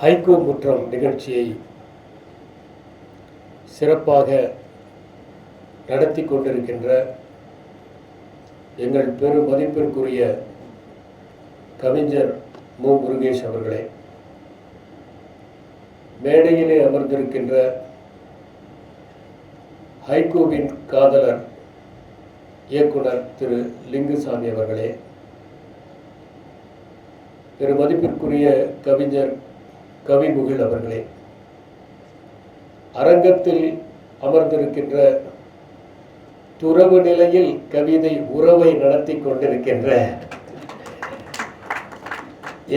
Haiku முற்றம் நிகழ்ச்சியை சிறப்பாக நடத்தி கொண்டிருக்கின்ற எங்கள் பெரும் மதிப்பிற்குரிய கவிஞர் மு. முருகேஷ் அவர்களே, மேடையிலே அமர்ந்திருக்கின்ற ஹைக்கூவின் காதலர் இயக்குனர் திரு லிங்குசாமி அவர்களே, பெரும் மதிப்பிற்குரிய கவிஞர் கவிமுகில் அவர்களே, அரங்கத்தில் அமர்ந்திருக்கின்ற துறவு நிலையில் கவிதை உறவை நடத்தி கொண்டிருக்கின்ற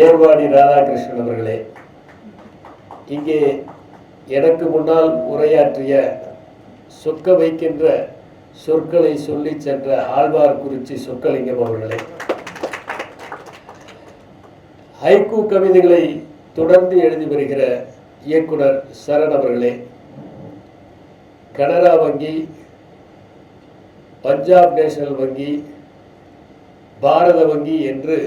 ஏர்வாடி ராதாகிருஷ்ணன் அவர்களே, இங்கே எனக்கு முன்னால் உரையாற்றிய சொக்க வைக்கின்ற சொற்களை சொல்லி சென்ற ஆழ்வார்குறிச்சி சொக்கலிங்கம் அவர்களே, ஹைக்கூ கவிதைகளை தொடர்ந்து எழுதி வருகிற இயக்குனர் சரண் அவர்களே, கனரா வங்கி, பஞ்சாப் நேஷனல் வங்கி, பாரத வங்கி என்று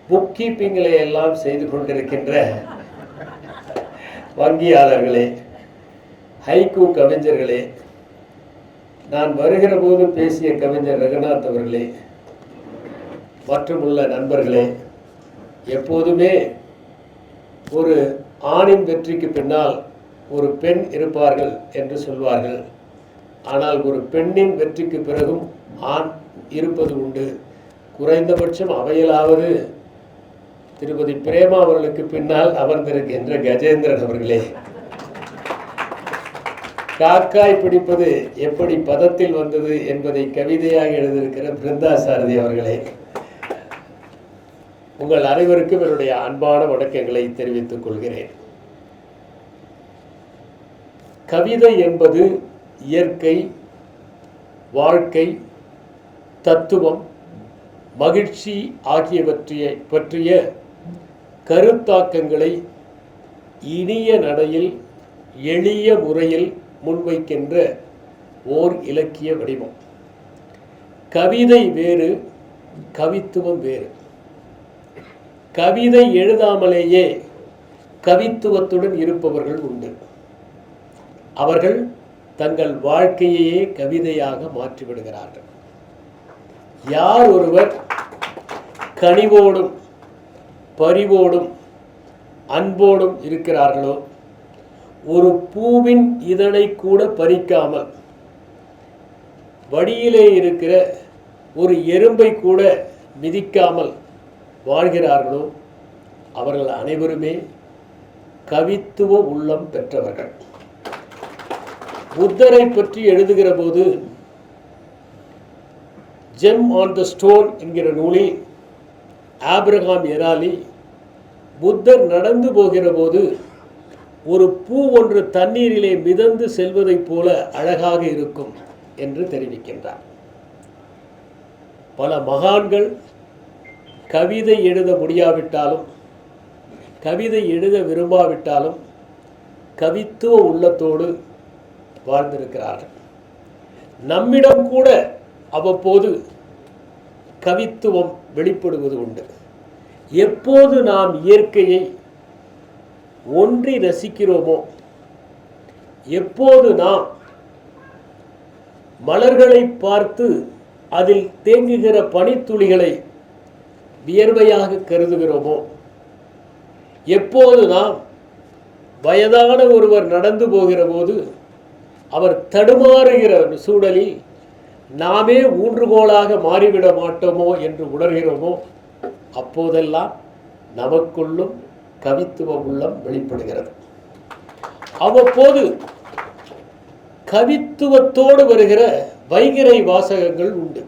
புக் கீப்பிங்களை எல்லாம் செய்து கொண்டிருக்கின்ற வங்கியாளர்களே, ஹைக்கூ கவிஞர்களே, நான் வருகிற போது பேசிய கவிஞர் ரகுநாத் அவர்களே மற்றும் உள்ள நண்பர்களே, எப்போதுமே ஒரு ஆணின் வெற்றிக்கு பின்னால் ஒரு பெண் இருப்பார்கள் என்று சொல்வார்கள். ஆனால் ஒரு பெண்ணின் வெற்றிக்கு பிறகும் ஆண் இருப்பது உண்டு. குறைந்தபட்சம் அவையிலாவது திருமதி பிரேமா அவர்களுக்கு பின்னால் அமர்ந்திருக்கின்ற கஜேந்திரன் அவர்களே, காக்காய் பிடிப்பது எப்படி பதத்தில் வந்தது என்பதை கவிதையாக எழுதியிருக்கிற பிருந்தா சாரதி அவர்களே, உங்கள் அனைவருக்கும் என்னுடைய அன்பான வணக்கங்களை தெரிவித்துக் கொள்கிறேன். கவிதை என்பது இயற்கை, வாழ்க்கை, தத்துவம், மகிழ்ச்சி பற்றிய கருத்தாக்கங்களை இனிய நடையில் எளிய முறையில் முன்வைக்கின்ற ஓர் இலக்கிய வடிவம். கவிதை வேறு, கவித்துவம் வேறு. கவிதை எழுதாமலேயே கவித்துவத்துடன் இருப்பவர்கள் உண்டு. அவர்கள் தங்கள் வாழ்க்கையையே கவிதையாக மாற்றிவிடுகிறார்கள். யார் ஒருவர் கனிவோடும் பரிவோடும் அன்போடும் இருக்கிறார்களோ, ஒரு பூவின் இதழை கூட பறிக்காமல் வழியிலே இருக்கிற ஒரு எறும்பை கூட மிதிக்காமல் வாழ்கிறார்களோ, அவர்கள் அனைவருமே கவித்துவ உள்ளம் பெற்றவர்கள். புத்தரை பற்றி எழுதுகிற போது ஜெம் ஆன் த ஸ்டோன் என்கிற நூலில் ஆபிரகாம் எராலி புத்தர் நடந்து போகிற போது ஒரு பூ ஒன்று தண்ணீரிலே மிதந்து செல்வதைப் போல அழகாக இருக்கும் என்று தெரிவிக்கின்றார். பல மகான்கள் கவிதை எழுத முடியாவிட்டாலும், கவிதை எழுத விரும்பாவிட்டாலும் கவித்துவ உள்ளத்தோடு வாழ்ந்திருக்கிறார்கள். நம்மிடம் கூட அவ்வப்போது கவித்துவம் வெளிப்படுவது உண்டு. எப்போது நாம் இயற்கையை ஒன்றி ரசிக்கிறோமோ, எப்போது நாம் மலர்களை பார்த்து அதில் தேங்குகிற பனித்துளிகளை வியர்வையாக கருதுகிறோமோ, எப்போது நாம் வயதான ஒருவர் நடந்து போகிற போது அவர் தடுமாறுகிற சூழலில் நாமே ஊன்றுகோலாக மாறிவிட மாட்டோமோ என்று உணர்கிறோமோ, அப்போதெல்லாம் நமக்குள்ளும் கவித்துவ உள்ளம் வெளிப்படுகிறது. அவ்வப்போது கவித்துவத்தோடு வருகிற வைகறை வாசகங்கள் உண்டு.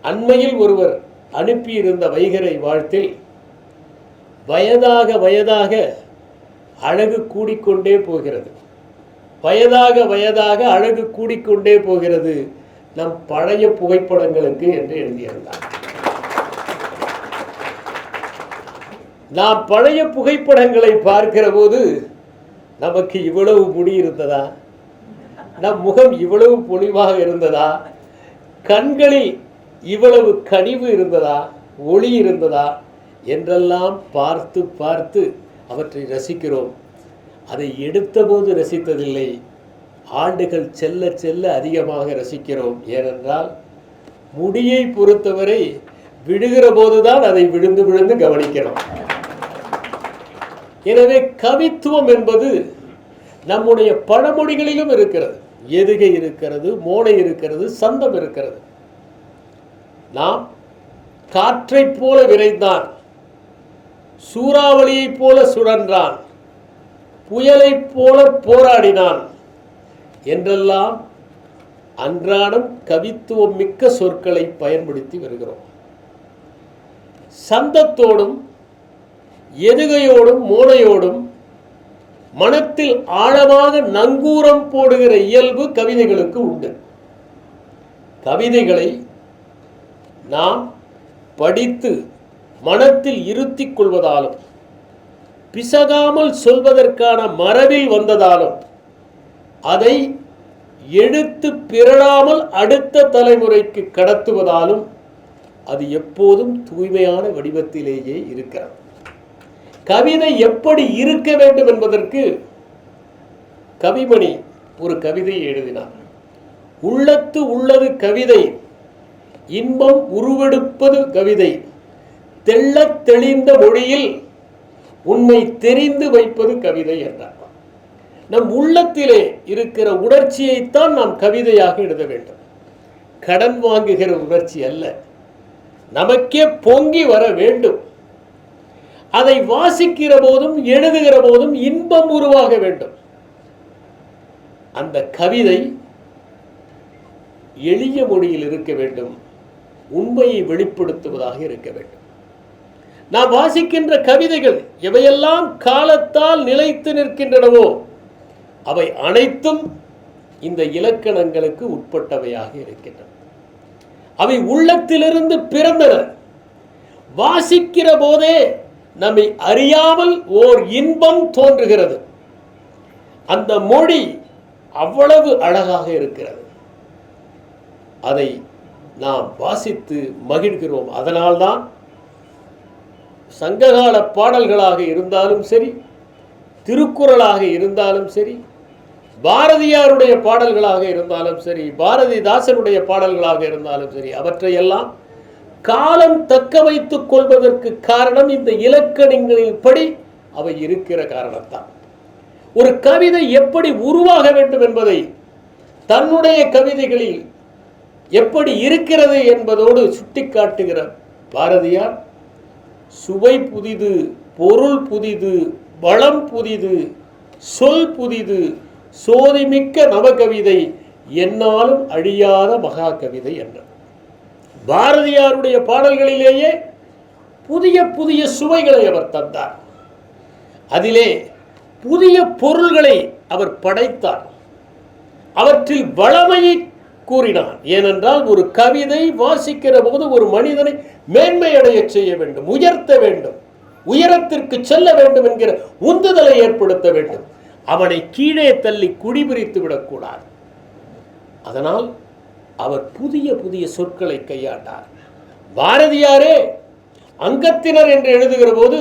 அண்மையில் ஒருவர் அனுப்பியிருந்த வைகறை வாழ்த்தில் வயதாக வயதாக அழகு கூடிக்கொண்டே போகிறது, வயதாக வயதாக அழகு கூடிக்கொண்டே போகிறது நம் பழைய புகைப்படங்களுக்கு என்று எழுதியிருந்தார். நாம் பழைய புகைப்படங்களை பார்க்கிற போது நமக்கு இவ்வளவு முடி இருந்ததா, நம் முகம் இவ்வளவு பொலிவாக இருந்ததா, கண்களில் இவ்வளவு கனிவு இருந்ததா, ஒளி இருந்ததா என்றெல்லாம் பார்த்து பார்த்து அவற்றை ரசிக்கிறோம். அதை எடுத்தபோது ரசித்ததில்லை, ஆண்டுகள் செல்ல செல்ல அதிகமாக ரசிக்கிறோம். ஏனென்றால் முடியை பொறுத்தவரை விடுகிற போதுதான் அதை விழுந்து விழுந்து கவனிக்கிறோம். எனவே கவித்துவம் என்பது நம்முடைய பழமொழிகளிலும் இருக்கிறது. எதுகை இருக்கிறது, மோனை இருக்கிறது, சந்தம் இருக்கிறது. நாம் காற்றைப் போல விரைந்தான், சூறாவளியைப் போல சுழன்றான், புயலைப் போல போராடினான் என்றெல்லாம் அன்றாடம் கவித்துவம் மிக்க சொற்களை பயன்படுத்தி வருகிறோம். சந்தத்தோடும் எதுகையோடும் மோனையோடும் மனத்தில் ஆழமாக நங்கூரம் போடுகிற இயல்பு கவிதைகளுக்கு உண்டு. கவிதைகளை நாம் படித்து மனத்தில் இருத்திக் கொள்வதாலும் பிசகாமல் சொல்வதற்கான மரபில் வந்ததாலும் அதை எடுத்து பிறழாமல் அடுத்த தலைமுறைக்கு கடத்துவதாலும் அது எப்போதும் தூய்மையான வடிவத்திலேயே இருக்கிறது. கவிதை எப்படி இருக்க வேண்டும் என்பதற்கு கவிமணி ஒரு கவிதையை எழுதினார். உள்ளத்து உள்ளது கவிதை, இன்பம் உருவெடுப்பது கவிதை, தெள்ளத் தெளிந்த மொழியில் உண்மை தெரிந்து வைப்பது கவிதை என்றார். நம் உள்ளத்திலே இருக்கிற உணர்ச்சியைத்தான் நாம் கவிதையாக எழுத வேண்டும். கடன் வாங்குகிற உணர்ச்சி அல்ல, நமக்கே பொங்கி வர வேண்டும். அதை வாசிக்கிற போதும் எழுதுகிற போதும் இன்பம் உருவாக வேண்டும். அந்த கவிதை எளிய மொழியில் இருக்க வேண்டும், உண்மையை வெளிப்படுத்துவதாக இருக்க வேண்டும். நாம் வாசிக்கின்ற கவிதைகள் எவையெல்லாம் காலத்தால் நிலைத்து நிற்கின்றனவோ அவை அனைத்தும் இந்த இலக்கணங்களுக்கு உட்பட்டவையாக இருக்கின்றன. அவை உள்ளத்திலிருந்து பிறந்தன. வாசிக்கிற போதே நம்மை அறியாமல் ஓர் இன்பம் தோன்றுகிறது. அந்த மொழி அவ்வளவு அழகாக இருக்கிறது. அதை நாம் வாசித்து மகிழ்கிறோம். அதனால்தான் சங்ககால பாடல்களாக இருந்தாலும் சரி, திருக்குறளாக இருந்தாலும் சரி, பாரதியாருடைய பாடல்களாக இருந்தாலும் சரி, பாரதிதாசனுடைய பாடல்களாக இருந்தாலும் சரி, அவற்றையெல்லாம் காலம் தக்க வைத்துக் கொள்வதற்கு காரணம் இந்த இலக்கணங்களின் படி அவை இருக்கிற காரணத்தான். ஒரு கவிதை எப்படி உருவாக வேண்டும் என்பதை தன்னுடைய கவிதைகளில் எப்படி இருக்கிறது என்பதோடு சுட்டிக்காட்டுகிற பாரதியார், சுவை புதிது, பொருள் புதிது, வளம் புதிது, சொல் புதிது, சோதிமிக்க நவகவிதை, என்னாலும் அழியாத மகா கவிதை என்றார். பாரதியாருடைய பாடல்களிலேயே புதிய புதிய சுவைகளை அவர் தந்தார். அதிலே புதிய பொருள்களை அவர் படைத்தார். அவற்றில் வளமையை கூறினார். ஏனென்றால் ஒரு கவிதை வாசிக்கிற போது ஒரு மனிதனை மேன்மை அடைய செய்ய வேண்டும், உயர்த்த வேண்டும், உயரத்திற்கு செல்ல வேண்டும் என்கிற உந்துதலை ஏற்படுத்த வேண்டும். அவனை கீழே தள்ளி குடிபிரித்து விடக்கூடாது. அதனால் அவர் புதிய புதிய சொற்களை கையாண்டார். பாரதியாரே அங்கத்தினர் என்று எழுதுகிற போது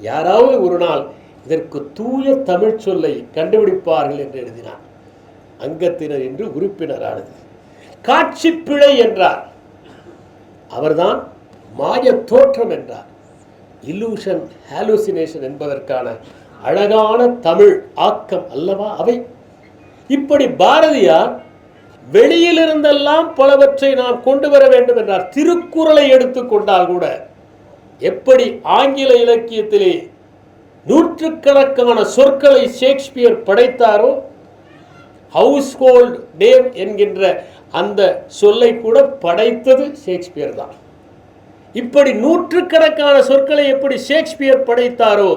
யாராவது ஒரு நாள் இதற்கு தூய தமிழ் சொல்லை கண்டுபிடிப்பார்கள் என்று எழுதினார். அங்கத்தினர் என்று உறுப்பினரானது. காட்சி பிழை என்றார். அவர்தான் மாய தோற்றம் என்றார். இல்லூஷன், ஹாலுசினேஷன் என்பதற்கான அழகான தமிழ் ஆக்கம் அல்லவா அவை. இப்படி பாரதியார் வெளியிலிருந்தெல்லாம் பலவற்றை நாம் கொண்டு வர வேண்டும் என்றார். திருக்குறளை எடுத்துக்கொண்டால் கூட எப்படி ஆங்கில இலக்கியத்திலே நூற்றுக்கணக்கான சொற்களை ஷேக்ஸ்பியர் படைத்தாரோ, ஹவுஸ் ஹோல்ட் நேம் என்கின்ற அந்த சொல்லை கூட படைத்தது ஷேக்ஸ்பியர் தான். இப்படி நூற்றுக்கணக்கான சொற்களை எப்படி ஷேக்ஸ்பியர் படைத்தாரோ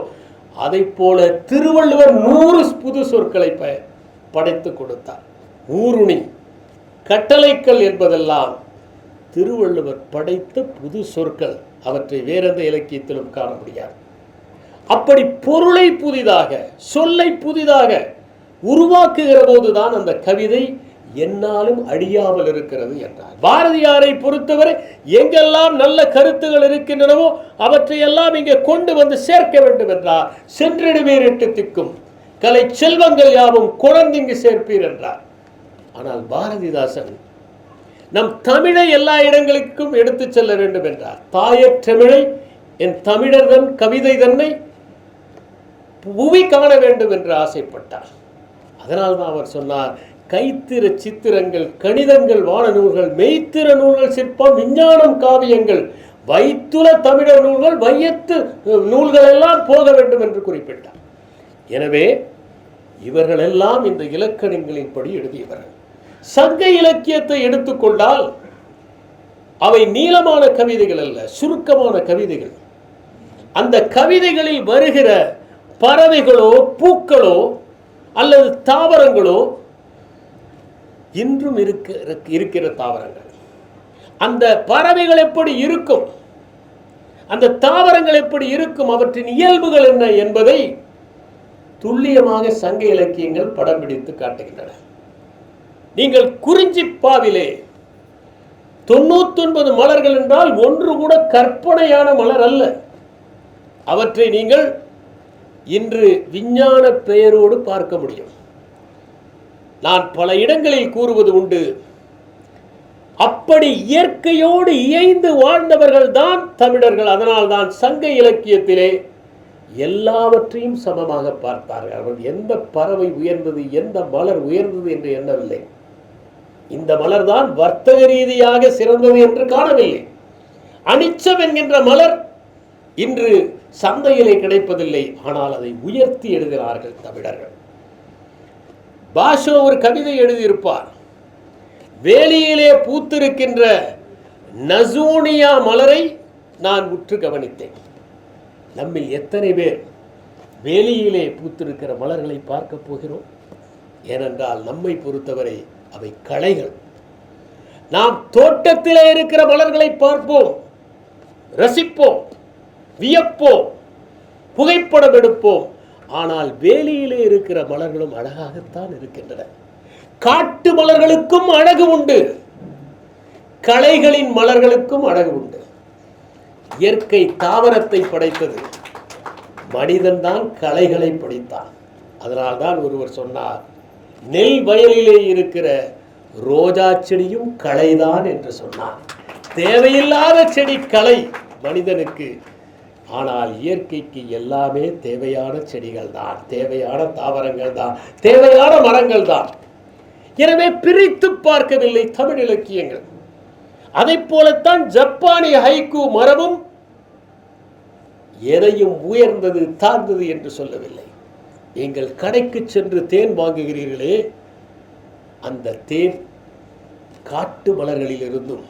அதை போல திருவள்ளுவர் 100 புது சொற்களை படைத்து கொடுத்தார். ஊருணி, கட்டளைக்கல் என்பதெல்லாம் திருவள்ளுவர் படைத்த புது சொற்கள். அவற்றை வேறெந்த இலக்கியத்திலும் காண முடியாது. அப்படி பொருளை புதிதாக, சொல்லை புதிதாக உருவாக்குகிற போதுதான் அந்த கவிதை என்னாலும் அழியாமல் இருக்கிறது என்றார். பாரதியாரை பொறுத்தவரை எங்கெல்லாம் நல்ல கருத்துகள் இருக்கின்றனவோ அவற்றையெல்லாம் இங்கே கொண்டு வந்து சேர்க்க வேண்டும் என்றார். சென்றிடுவீர் எட்டு திக்கும், கலை செல்வங்கள் யாவும் கொணர்ந்து இங்கு சேர்ப்பீர் என்றார். ஆனால் பாரதிதாசன் நம் தமிழை எல்லா இடங்களுக்கும் எடுத்து செல்ல வேண்டும் என்றார். தாயர் தமிழை, என் தமிழர் தன் கவிதை தன்னை புவி காண வேண்டும் என்று ஆசைப்பட்டார். அதனால்தான் அவர் சொன்னார், கைத்திர சித்திரங்கள், கணிதங்கள், வான நூல்கள், மெய்த்திர நூல்கள், சிற்பம், விஞ்ஞானம், காவியங்கள், வைத்துல தமிழர் நூல்கள், வையத்து நூல்கள் எல்லாம் போக வேண்டும் என்று குறிப்பிட்டார். எனவே இவர்கள் எல்லாம் இந்த இலக்கணங்களின்படி எழுதியவர்கள். சங்க இலக்கியத்தை எடுத்துக்கொண்டால் அவை நீளமான கவிதைகள் அல்ல, சுருக்கமான கவிதைகள். அந்த கவிதைகளில் வருகிற பறவைகளோ பூக்களோ அல்லது தாவரங்களோ இன்றும் இருக்கிற தாவரங்கள். அந்த பறவைகள் எப்படி இருக்கும், அந்த தாவரங்கள் எப்படி இருக்கும், அவற்றின் இயல்புகள் என்ன என்பதை துல்லியமாக சங்க இலக்கியங்கள் படம் பிடித்து காட்டுகின்றன. நீங்கள் குறிஞ்சிப்பாவிலே 99 மலர்கள் என்றால் ஒன்று கூட கற்பனையான மலர் அல்ல. அவற்றை நீங்கள் இன்று விஞ்ஞான பெயரோடு பார்க்க முடியும். நான் பல இடங்களில் கூறுவது உண்டு, அப்படி இயற்கையோடு இயைந்து வாழ்ந்தவர்கள் தான் தமிழர்கள். அதனால் தான் சங்க இலக்கியத்திலே எல்லாவற்றையும் சமமாக பார்த்தார்கள். அவர்கள் எந்த பறவை உயர்ந்தது, எந்த மலர் உயர்ந்தது என்று எண்ணவில்லை. இந்த மலர் தான் வர்த்தக ரீதியாக சிறந்தது என்று காணவில்லை. அனிச்சம் என்கின்ற மலர் இன்று சந்தையிலே கிடைப்பதில்லை, ஆனால் அதை உயர்த்தி எழுதினார்கள் தமிழர்கள். பாஷோ ஒரு கவிதை எழுதியிருப்பார், வேலியிலே பூத்திருக்கின்ற நசூனியா மலரை நான் உற்று கவனித்தேன். நம்மில் எத்தனை பேர் வேலியிலே பூத்திருக்கிற மலர்களை பார்க்க போகிறோம்? ஏனென்றால் நம்மை பொறுத்தவரை அவை களைகள். நாம் தோட்டத்திலே இருக்கிற மலர்களை பார்ப்போம், ரசிப்போம், வியப்போம், புகைப்படம் எடுப்போம். ஆனால் வேலியிலே இருக்கிற மலர்களும் அழகாகத்தான் இருக்கின்றன. காட்டு மலர்களுக்கும் அழகு உண்டு, களைகளின் மலர்களுக்கும் அழகு உண்டு. இயற்கை தாவரத்தை படைத்தது, மனிதன்தான் களைகளை படைத்தான். அதனால்தான் ஒருவர் சொன்னார், நெல் வயலிலே இருக்கிற ரோஜா செடியும் களைதான் என்று சொன்னார். தேவையில்லாத செடி களை மனிதனுக்கு, ஆனால் இயற்கைக்கு எல்லாமே தேவையான செடிகள் தான், தேவையான தாவரங்கள் தான், தேவையான மரங்கள் தான். எனவே பிரித்து பார்க்கவில்லை தமிழ் இலக்கியங்கள். அதை போலத்தான் ஜப்பானிய ஹைக்கூ மரபும் எதையும் உயர்ந்தது தாழ்ந்தது என்று சொல்லவில்லை. நீங்கள் கடைக்கு சென்று தேன் வாங்குகிறீர்களே, அந்த தேன் காட்டு மலர்களிலிருந்தும்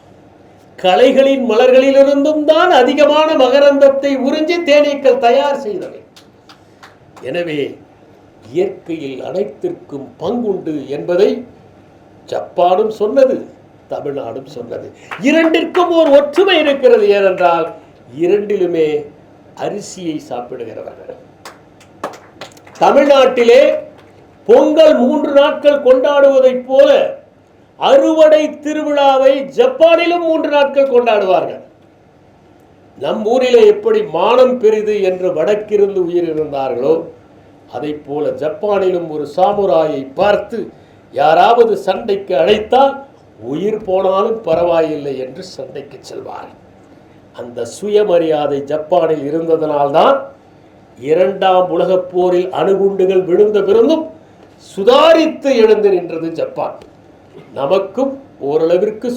களைகளின் மலர்களிலிருந்தும் தான் அதிகமான மகரந்தத்தை உறிஞ்சி தேனீக்கள் தயார் செய்தவை. எனவே இயற்கையில் அனைத்திற்கும் பங்குண்டு என்பதை ஜப்பானும் சொன்னது, தமிழ்நாடும் சொன்னது. இரண்டிற்கும் ஒரு ஒற்றுமை இருக்கிறது. ஏனென்றால் இரண்டிலுமே அரிசியை சாப்பிடுகிறவர்கள். தமிழ்நாட்டிலே பொங்கல் 3 நாட்கள் கொண்டாடுவதைப் போல அறுவடை திருவிழாவை ஜப்பானிலும் 3 நாட்கள் கொண்டாடுவார்கள். நம் ஊரிலே எப்படி மானம் பெரிது என்று வடக்கிருந்து உயிர் இருந்தார்களோ, அதை போல ஜப்பானிலும் ஒரு சாமுராயை பார்த்து யாராவது சண்டைக்கு அழைத்தால் உயிர் போனாலும் பரவாயில்லை என்று சண்டைக்கு செல்வார். அந்த சுயமரியாதை ஜப்பானில் இருந்ததனால்தான் 2ஆம் உலகப் போரில் அணுகுண்டுகள் விழுந்த பிறந்தும் சுதாரித்து எழுந்து நின்றது ஜப்பான். நமக்கும் ஓரளவிற்கு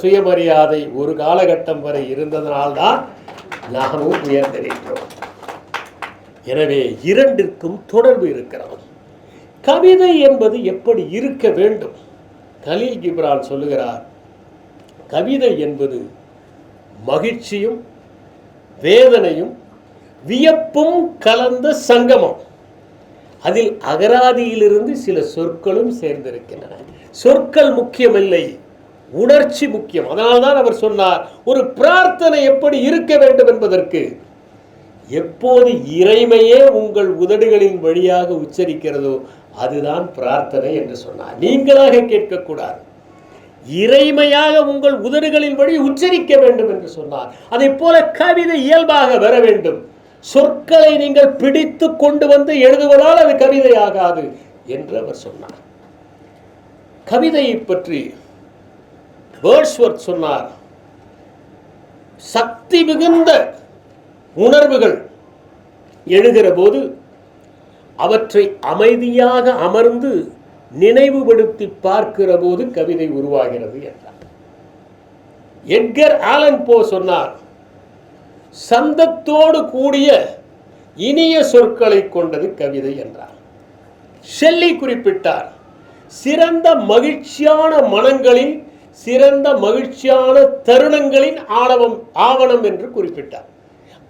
சுயமரியாதை ஒரு காலகட்டம் வரை இருந்ததனால்தான் நாமும் உயர்ந்திருக்கிறோம். எனவே இரண்டிற்கும் தொடர்பு இருக்கிறது. கவிதை என்பது எப்படி இருக்க வேண்டும்? கலீல் கிப்ரான் சொல்லுகிறார், கவிதை என்பது மகிழ்ச்சியும் வேதனையும் வியப்பும் கலந்த சங்கமம். அதில் அகராதியிலிருந்து சில சொற்களும் சேர்ந்திருக்கின்றன. சொற்கள் முக்கியமில்லை, உணர்ச்சி முக்கியம். அதனால்தான் அவர் சொன்னார், ஒரு பிரார்த்தனை எப்படி இருக்க வேண்டும் என்பதற்கு எப்போது இறைமையே உங்கள் உதடுகளின் வழியாக உச்சரிக்கிறதோ அதுதான் பிரார்த்தனை என்று சொன்னார். நீங்களாக கேட்கக்கூடாது, இறைமையாக உங்கள் உதடுகளின் வழி உச்சரிக்க வேண்டும் என்று சொன்னார். அதை போல கவிதை இயல்பாக வர வேண்டும். சொற்களை நீங்கள் பிடித்து கொண்டு வந்து எழுதுவதால் அது கவிதை ஆகாது என்று அவர் சொன்னார். கவிதையை பற்றி வேர்ட்ஸ்வொர்த் சொன்னார், சக்தி மிகுந்த உணர்வுகள் எழுகிற போது அவற்றை அமைதியாக அமர்ந்து நினைவுபடுத்தி பார்க்கிற போது கவிதை உருவாகிறது என்றார். எட்கர் ஆலன் போ சொன்னார், சந்தத்தோடு கூடிய இனிய சொற்களை கொண்டது கவிதை என்றார். ஷெல்லி குறிப்பிட்டார், சிறந்த மகிழ்ச்சியான மனங்களின் சிறந்த மகிழ்ச்சியான தருணங்களின் ஆவணம் என்று குறிப்பிட்டார்.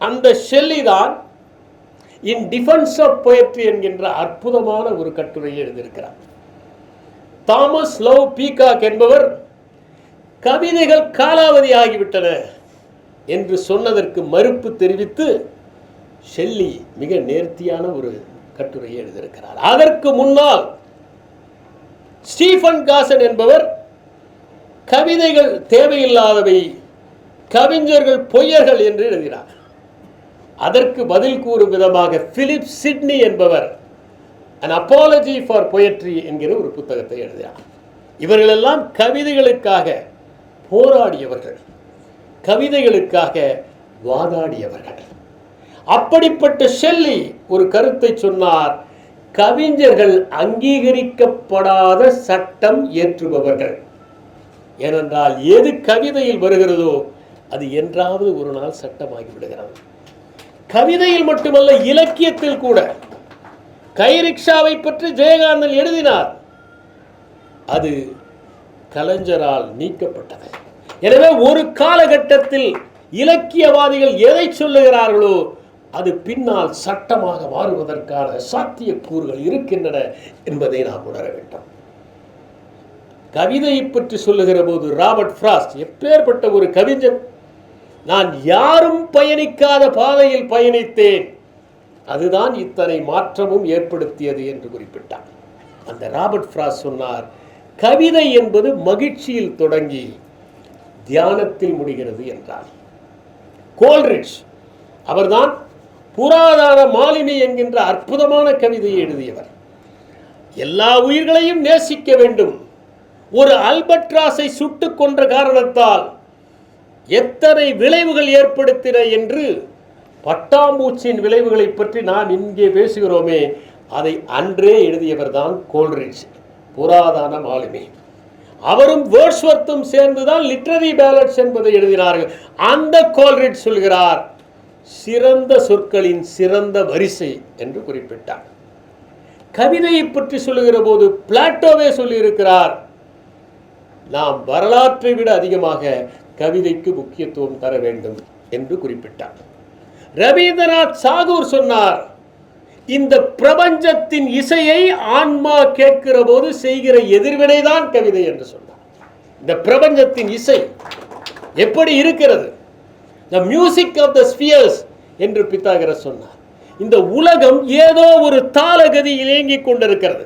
அந்த ஷெல்லி தான் இன் டிஃபென்ஸ் ஆஃப் பொயட்ரி என்கின்ற அற்புதமான ஒரு கட்டுரையை எழுதியிருக்கிறார். தாமஸ் லவ் பீகாக் என்பவர் கவிதைகள் காலாவதி ஆகிவிட்டன என்று சொன்னதற்கு மறுப்பு தெரிவித்து ஷெல்லி மிக நேர்த்தியான ஒரு கட்டுரையை எழுதியிருக்கிறார். அதற்கு முன்னால் ஸ்டீஃபன் காசன் என்பவர் கவிதைகள் தேவையில்லாதவை, கவிஞர்கள் பொய்யர்கள் என்று எழுதினார். அதற்கு பதில் கூறும் விதமாக பிலிப் சிட்னி என்பவர் An Apology for Poetry என்கிற ஒரு புத்தகத்தை எழுதினார். இவர்களெல்லாம் கவிதைகளுக்காக போராடியவர்கள், கவிதைகளுக்காக வாதாடியவர்கள். அப்படிப்பட்ட ஷெல்லி ஒரு கருத்தை சொன்னார், கவிஞர்கள் அங்கீகரிக்கப்படாத சட்டம் ஏற்றுபவர்கள். ஏனென்றால் எது கவிதையில் வருகிறதோ அது என்றாவது ஒரு நாள் சட்டமாகி விடுகிறது. கவிதையில் மட்டுமல்ல, இலக்கியத்தில் கூட. கைரிக்ஷாவை பற்றி ஜெயகாந்தன் எழுதினார், அது கலைஞரால் நீக்கப்பட்டது. எனவே ஒரு காலகட்டத்தில் இலக்கியவாதிகள் எதை சொல்லுகிறார்களோ அது பின்னால் சட்டமாக மாறுவதற்கான சாத்தியக்கூறுகள் இருக்கின்றன என்பதை நாம் உணர வேண்டும். கவிதையை பற்றி சொல்லுகிற போது ராபர்ட் ஃப்ராஸ்ட் எப்பேற்பட்ட ஒரு கவிஞர்! நான் யாரும் பயணிக்காத பாதையில் பயணித்தேன், அதுதான் இத்தனை மாற்றமும் ஏற்படுத்தியது என்று குறிப்பிட்டார். அந்த ராபர்ட் ஃப்ராஸ்ட் சொன்னார், கவிதை என்பது மகிழ்ச்சியில் தொடங்கி தியானத்தில் முடிகிறது என்றார். கோல்ரிட்ஜ் அவர்தான் புராதான மாலினி என்கின்ற அற்புதமான கவிதையை எழுதியவர். எல்லா உயிர்களையும் நேசிக்க வேண்டும், ஒரு அல்பட்ராஸை சுட்டு கொன்ற காரணத்தால் எத்தனை விளைவுகள் ஏற்படுத்தின என்று பட்டாம்பூச்சியின் விளைவுகளை பற்றி நாம் இங்கே பேசுகிறோமே, அதை அன்றே எழுதியவர் தான் கோல்ரிட்ஜ், புராதான மாலுமி. அவரும் வேர்ட்ஸ்வொர்த்தும் சேர்ந்துதான் லிட்ரரி பேலட்ஸ் என்பதை எழுதினார்கள். அந்த கோல்ரிட்ஜ் சொல்கிறார், சிறந்த சொற்களின் சிறந்த வரிசை என்று குறிப்பிட்டார். கவிதையை பற்றி சொல்லுகிற போது பிளாட்டோவே சொல்லியிருக்கிறார், நாம் வரலாற்றை விட அதிகமாக கவிதைக்கு முக்கியத்துவம் தர வேண்டும் என்று குறிப்பிட்டார். ரவீந்திரநாத் தாகூர் சொன்னார், இந்த பிரபஞ்சத்தின் இசையை ஆன்மா கேட்கிற போது செய்கிற எதிர்வினைதான் கவிதை என்று சொன்னார். இந்த பிரபஞ்சத்தின் இசை எப்படி இருக்கிறது, the music of the spheres என்று பித்தாகரஸ் சொன்னார். இந்த உலகம் ஏதோ ஒரு தாளகதியில் இயங்கிக் கொண்டிருக்கிறது.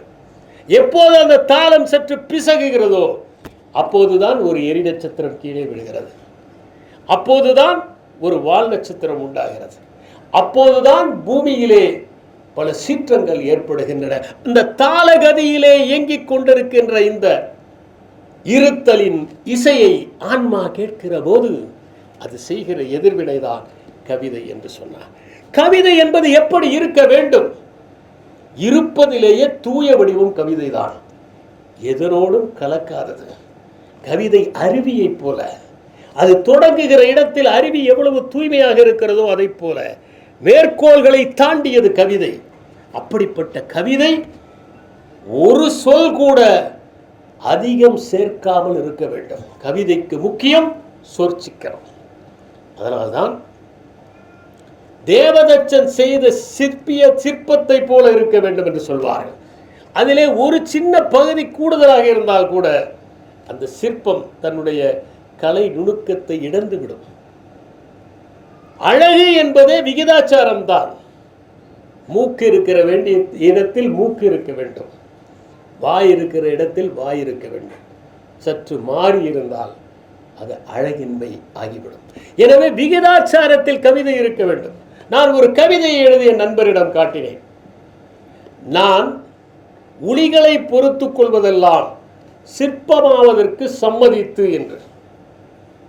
எப்போது அந்த தாளம் சற்று பிசகுகிறதோ அப்போதுதான் ஒரு எரி நட்சத்திரம் கீழே விழுகிறது, அப்போதுதான் ஒரு வால் நட்சத்திரம் உண்டாகிறது, அப்போதுதான் பூமியிலே பல சீற்றங்கள் ஏற்படுகின்றன. இந்த தாளகதியிலே இயங்கிக் கொண்டிருக்கின்ற இந்த இருத்தலின் இசையை ஆன்மா கேட்கிற போது அது செய்கிற எதிர்வினைதான் கவிதை என்று சொன்னார். கவிதை என்பது எப்படி இருக்க வேண்டும்? இருப்பதிலேயே தூய வடிவம் கவிதை தான், எதனோடும் கலக்காதது. கவிதை அருவியை போல, அது தொடங்குகிற இடத்தில் அருவி எவ்வளவு தூய்மையாக இருக்கிறதோ அதை போல மேற்கோள்களை தாண்டியது கவிதை. அப்படிப்பட்ட கவிதை ஒரு சொல் கூட அதிகம் சேர்க்காமல் இருக்க வேண்டும். கவிதைக்கு முக்கியம் சொற்சிக்கரம். அதனால்தான் தேவதச்சன் செய்த சிற்பத்தை போல இருக்க வேண்டும் என்று சொல்வார்கள். அதிலே ஒரு சின்ன பகுதி கூடுதலாக இருந்தால் கூட அந்த சிற்பம் தன்னுடைய கலை நுணுக்கத்தை இழந்துவிடும். அழகு என்பதே விகிதாச்சாரம் தான். மூக்கு இருக்கிற வேண்டிய இடத்தில் மூக்கு இருக்க வேண்டும், வாய் இருக்கிற இடத்தில் வாய் இருக்க வேண்டும். சற்று மாறி இருந்தால் அது அழகின்மை ஆகிவிடும். எனவே விகிதாச்சாரத்தில் கவிதை இருக்க வேண்டும். நான் ஒரு கவிதையை எழுதிய நண்பரிடம் காட்டினேன். நான் உளிகளை பொறுத்து கொள்வதெல்லாம் சிற்பமாவதற்கு சம்மதித்து என்று.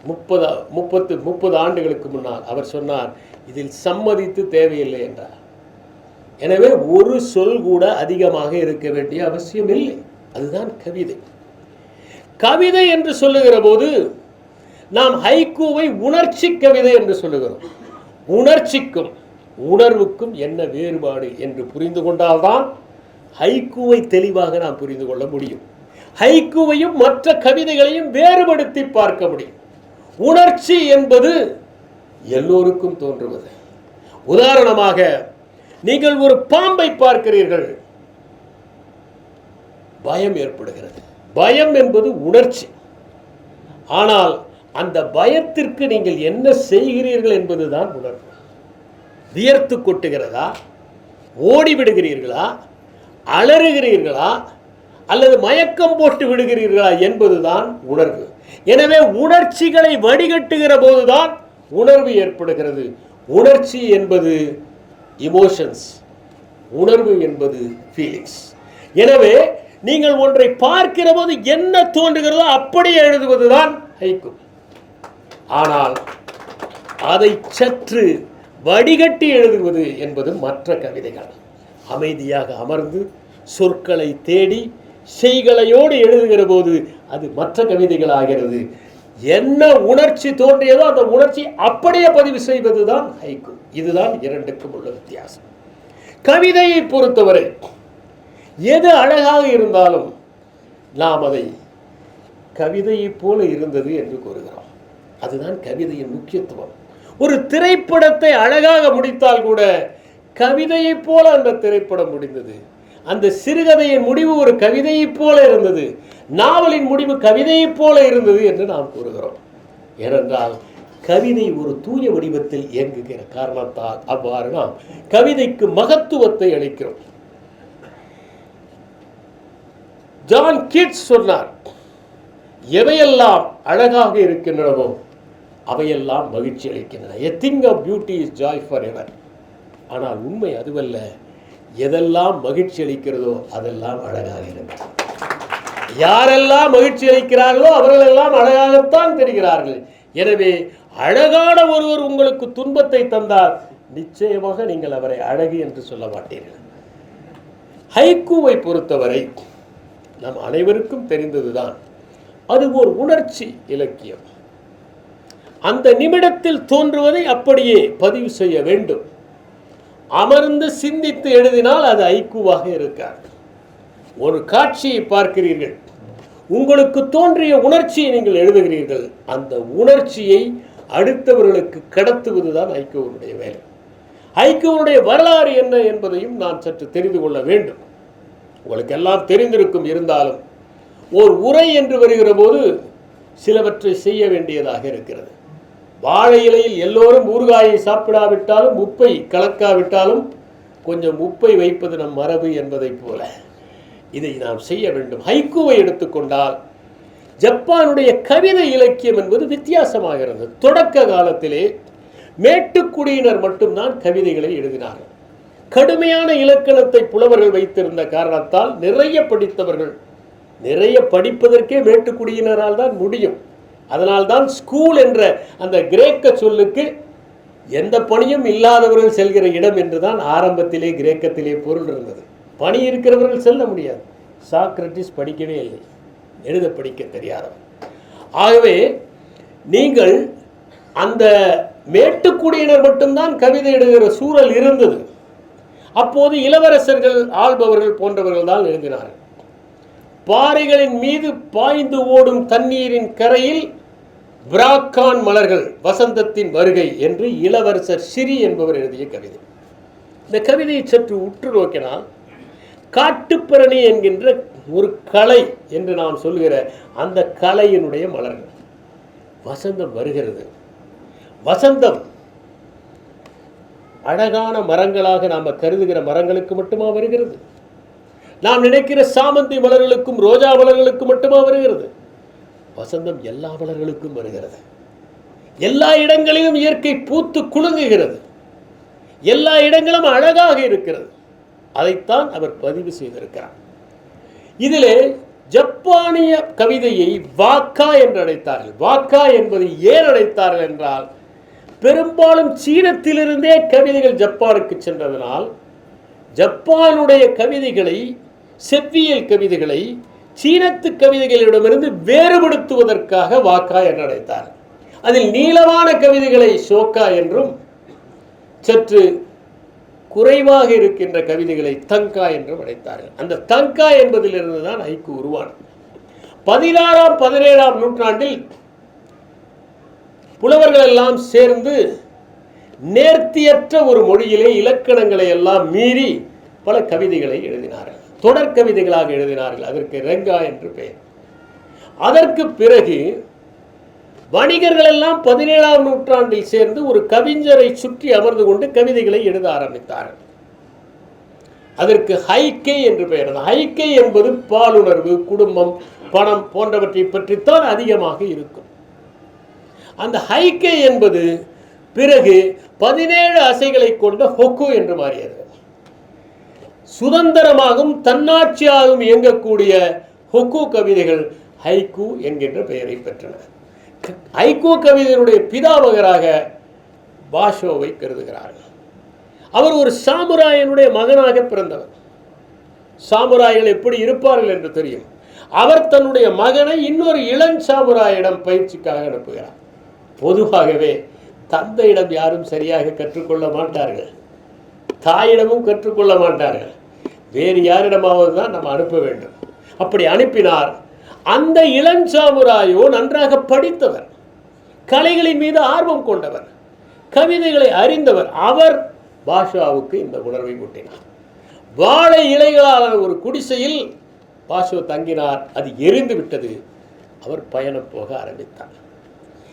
30 ஆண்டுகளுக்கு முன்னால் அவர் சொன்னார், இதில் சம்மதித்து தேவையில்லை என்றார். எனவே ஒரு சொல் கூட அதிகமாக இருக்க வேண்டிய அவசியம் இல்லை. அதுதான் கவிதை. கவிதை என்று சொல்லுகிற போது நாம் ஹைக்கூவை உணர்ச்சி கவிதை என்று சொல்லுகிறோம். உணர்ச்சிக்கும் உணர்வுக்கும் என்ன வேறுபாடு என்று புரிந்து கொண்டால்தான் ஹைக்கூவை தெளிவாக நாம் புரிந்து கொள்ள முடியும். ஹைக்கூவையும் மற்ற கவிதைகளையும் வேறுபடுத்தி பார்க்க முடியும். உணர்ச்சி என்பது எல்லோருக்கும் தோன்றுவது. உதாரணமாக, நீங்கள் ஒரு பாம்பை பார்க்கிறீர்கள், பயம் ஏற்படுகிறது. பயம் என்பது உணர்ச்சி. ஆனால் அந்த பயத்திற்கு நீங்கள் என்ன செய்கிறீர்கள் என்பதுதான் உணர்வு. வியர்த்து கொட்டுகிறதா, ஓடிவிடுகிறீர்களா, அலறுகிறீர்களா, அல்லது மயக்கம் போட்டு விடுகிறீர்களா என்பதுதான் உணர்வு. எனவே உணர்ச்சிகளை வடிகட்டுகிற போதுதான் உணர்வு ஏற்படுகிறது. உணர்ச்சி என்பது இமோஷன்ஸ், உணர்வு என்பது ஃபீலிங்ஸ். எனவே நீங்கள் ஒன்றை பார்க்கிற போது என்ன தோன்றுகிறதோ அப்படியே எழுதுவதுதான் ஹைக்கூ. ஆனால் அதை சற்று வடிகட்டி எழுதுவது என்பது மற்ற கவிதைகள். அமைதியாக அமர்ந்து சொற்களை தேடி செய்களையோடு எழுதுகிற போது அது மற்ற கவிதைகள் ஆகிறது. என்ன உணர்ச்சி தோன்றியதோ அந்த உணர்ச்சி அப்படியே பதிவு செய்வதுதான் ஹைக்கூ. இதுதான் இரண்டுக்கும் உள்ள வித்தியாசம். கவிதையை பொறுத்தவரை எது அழகாக இருந்தாலும் நாம் அதை கவிதையைப் போல இருந்தது என்று கூறுகிறோம். அதுதான் கவிதையின் முக்கியத்துவம். ஒரு திரைப்படத்தை அழகாக முடித்தால் கூட கவிதையைப் போல அந்த திரைப்படம் முடிந்தது. அந்த சிறுகதையின் முடிவு ஒரு கவிதையைப் போல இருந்தது, நாவலின் முடிவு கவிதையைப் போல இருந்தது என்று நாம் கூறுகிறோம். ஏனென்றால் கவிதை ஒரு தூய வடிவத்தில் இயங்குகிற காரணத்தால் அவ்வாறு நாம் கவிதைக்கு மகத்துவத்தை அளிக்கிறோம். ஜான் கீட்ஸ் சொன்னார், எவையெல்லாம் அழகாக இருக்கின்றனவோ அவையெல்லாம் மகிழ்ச்சி அளிக்கின்றன. A thing of beauty is joy forever. ஆனால் உண்மை அதுவல்ல. எதெல்லாம் மகிழ்ச்சி அளிக்கிறதோ அதெல்லாம் அழகாக இருக்கிறது. யாரெல்லாம் மகிழ்ச்சி அளிக்கிறார்களோ அவர்களெல்லாம் அழகாகத்தான் தெரிகிறார்கள். எனவே அழகான ஒருவர் உங்களுக்கு துன்பத்தை தந்தால் நிச்சயமாக நீங்கள் அவரை அழகு என்று சொல்ல மாட்டீர்கள். ஹைக்கூவை பொறுத்தவரை நம் அனைவருக்கும் தெரிந்ததுதான், அது ஒரு உணர்ச்சி இலக்கியம். அந்த நிமிடத்தில் தோன்றுவதை அப்படியே பதிவு செய்ய வேண்டும். அமர்ந்து சிந்தித்து எழுதினால் அது ஹைக்கூவாக இருக்காது. ஒரு காட்சியை பார்க்கிறீர்கள், உங்களுக்கு தோன்றிய உணர்ச்சியை நீங்கள் எழுதுகிறீர்கள். அந்த உணர்ச்சியை அடுத்தவர்களுக்கு கடத்துவதுதான் ஹைக்கூவினுடைய வேலை. ஹைக்கூவினுடைய வரலாறு என்ன என்பதையும் நான் சற்று தெரிந்து கொள்ள வேண்டும். உங்களுக்கு எல்லாம் தெரிந்திருக்கும். இருந்தாலும் ஓர் உரை என்று வருகிற போது சிலவற்றை செய்ய வேண்டியதாக இருக்கிறது. வாழை இலையில் எல்லோரும் ஊறுகாயை சாப்பிடாவிட்டாலும், உப்பை கலக்காவிட்டாலும் கொஞ்சம் உப்பை வைப்பது நம் மரபு என்பதை போல இதை நாம் செய்ய வேண்டும். ஹைக்கூவை எடுத்துக்கொண்டால் ஜப்பானுடைய கவிதை இலக்கியம் என்பது வித்தியாசமாக இருந்தது. தொடக்க காலத்திலே மேட்டுக்குடியினர் மட்டும்தான் கவிதைகளை எழுதினார்கள். கடுமையான இலக்கணத்தை புலவர்கள் வைத்திருந்த காரணத்தால் நிறைய படித்தவர்கள், நிறைய படிப்பதற்கே மேட்டுக்குடியினரால் தான் முடியும். அதனால்தான் ஸ்கூல் என்ற அந்த கிரேக்க சொல்லுக்கு எந்த பணியும் இல்லாதவர்கள் செல்கிற இடம் என்றுதான் ஆரம்பத்திலே கிரேக்கத்திலே பொருள் இருந்தது. பணி இருக்கிறவர்கள் செல்ல முடியாது. சாக்ரட்டிஸ் படிக்கவே இல்லை, எழுத படிக்க தெரியாதவர். ஆகவே நீங்கள் அந்த மேட்டுக்குடியினர் மட்டும்தான் கவிதை எழுதுகிற சூழல் இருந்தது. அப்போது இளவரசர்கள், ஆள்பவர்கள் போன்றவர்கள் தான் எழுதினார்கள். பாறைகளின் மீது பாய்ந்து ஓடும் தண்ணீரின் கரையில் பிராக்கான் மலர்கள், வசந்தத்தின் வருகை என்று இளவரசர் சிறி என்பவர் எழுதிய கவிதை. இந்த கவிதையை சற்று உற்று நோக்கினால் காட்டுப்பரணி என்கின்ற ஒரு கலை என்று நாம் சொல்கிற அந்த கலையினுடைய மலர்கள். வசந்தம் வருகிறது. வசந்தம் அழகான மரங்களாக நாம் கருதுகிற மரங்களுக்கு மட்டுமா வருகிறது? நாம் நினைக்கிற சாமந்தி மலர்களுக்கும் ரோஜா மலர்களுக்கும் மட்டுமா வருகிறது? வசந்தம் எல்லா மலர்களுக்கும் வருகிறது. எல்லா இடங்களிலும் இயற்கை பூத்து குலுங்குகிறது. எல்லா இடங்களும் அழகாக இருக்கிறது. அதைத்தான் அவர் பதிவு செய்திருக்கிறார். இதிலே ஜப்பானிய கவிதையை வாக்கா என்று அழைத்தார்கள். வாக்கா என்பது ஏன் அழைத்தார்கள் என்றால், பெரும்பாலும் சீனத்திலிருந்தே கவிதைகள் ஜப்பானுக்கு சென்றதனால் ஜப்பானுடைய கவிதைகளை, செவ்வியல் கவிதைகளை சீனத்து கவிதைகளிடமிருந்து வேறுபடுத்துவதற்காக வாக்கா என்று அழைத்தார்கள். அதில் நீளமான கவிதைகளை ஷோக்கா என்றும், சற்று குறைவாக இருக்கின்ற கவிதைகளை தங்கா என்றும் அழைத்தார்கள். அந்த தங்கா என்பதிலிருந்து தான் ஹைக்கூ உருவானது. 16ஆம் 17ஆம் நூற்றாண்டில் புலவர்கள் எல்லாம் சேர்ந்து நேர்த்தியற்ற ஒரு மொழியிலே இலக்கணங்களை எல்லாம் மீறி பல கவிதைகளை எழுதினார்கள். தொடர் கவிதைகளாக எழுதினார்கள். அதற்கு ரெங்கா என்று பெயர். அதற்கு பிறகு வணிகர்கள் எல்லாம் 17ஆம் நூற்றாண்டில் சேர்ந்து ஒரு கவிஞரை சுற்றி அமர்ந்து கொண்டு கவிதைகளை எழுத ஆரம்பித்தார்கள். அதற்கு ஹைக்கே என்று பெயர். ஹைக்கே என்பது பாலுணர்வு, குடும்பம், பணம் போன்றவற்றை பற்றித்தான் அதிகமாக இருக்கும். அந்த ஹைக்கே என்பது பிறகு 17 அசைகளை கொண்ட ஹொக்கு என்று மாறியது. சுதந்திரமாகவும் தன்னாட்சியாகவும் இயங்கக்கூடிய ஹொக்கு கவிதைகள் ஹைக்கூ என்கின்ற பெயரை பெற்றன. ஹைக்கூ கவிதையினுடைய பிதாமகராக பாஷோவை கருதுகிறார்கள். அவர் ஒரு சாமுராயனுடைய மகனாக பிறந்தவர். சாமுராய்கள் எப்படி இருப்பார்கள் என்று தெரியும். அவர் தன்னுடைய மகனை இன்னொரு இளம் சாமுராயிடம் பயிற்சிக்காக அனுப்புகிறார். பொதுவாகவே தந்தையிடம் யாரும் சரியாக கற்றுக்கொள்ள மாட்டார்கள், தாயிடமும் கற்றுக்கொள்ள மாட்டார்கள். வேறு யாரிடமாவது தான் நம்ம அனுப்ப வேண்டும். அப்படி அனுப்பினார். அந்த இளஞ்சாமுராயோ நன்றாக படித்தவர், கலைகளின் மீது ஆர்வம் கொண்டவர், கவிதைகளை அறிந்தவர். அவர் பாஷாவுக்கு இந்த உணர்வை ஊட்டினார். வாழை இலைகளால் ஒரு குடிசையில் பாஷோ தங்கினார். அது எரிந்து விட்டது. அவர் பயணம் போக ஆரம்பித்தார்.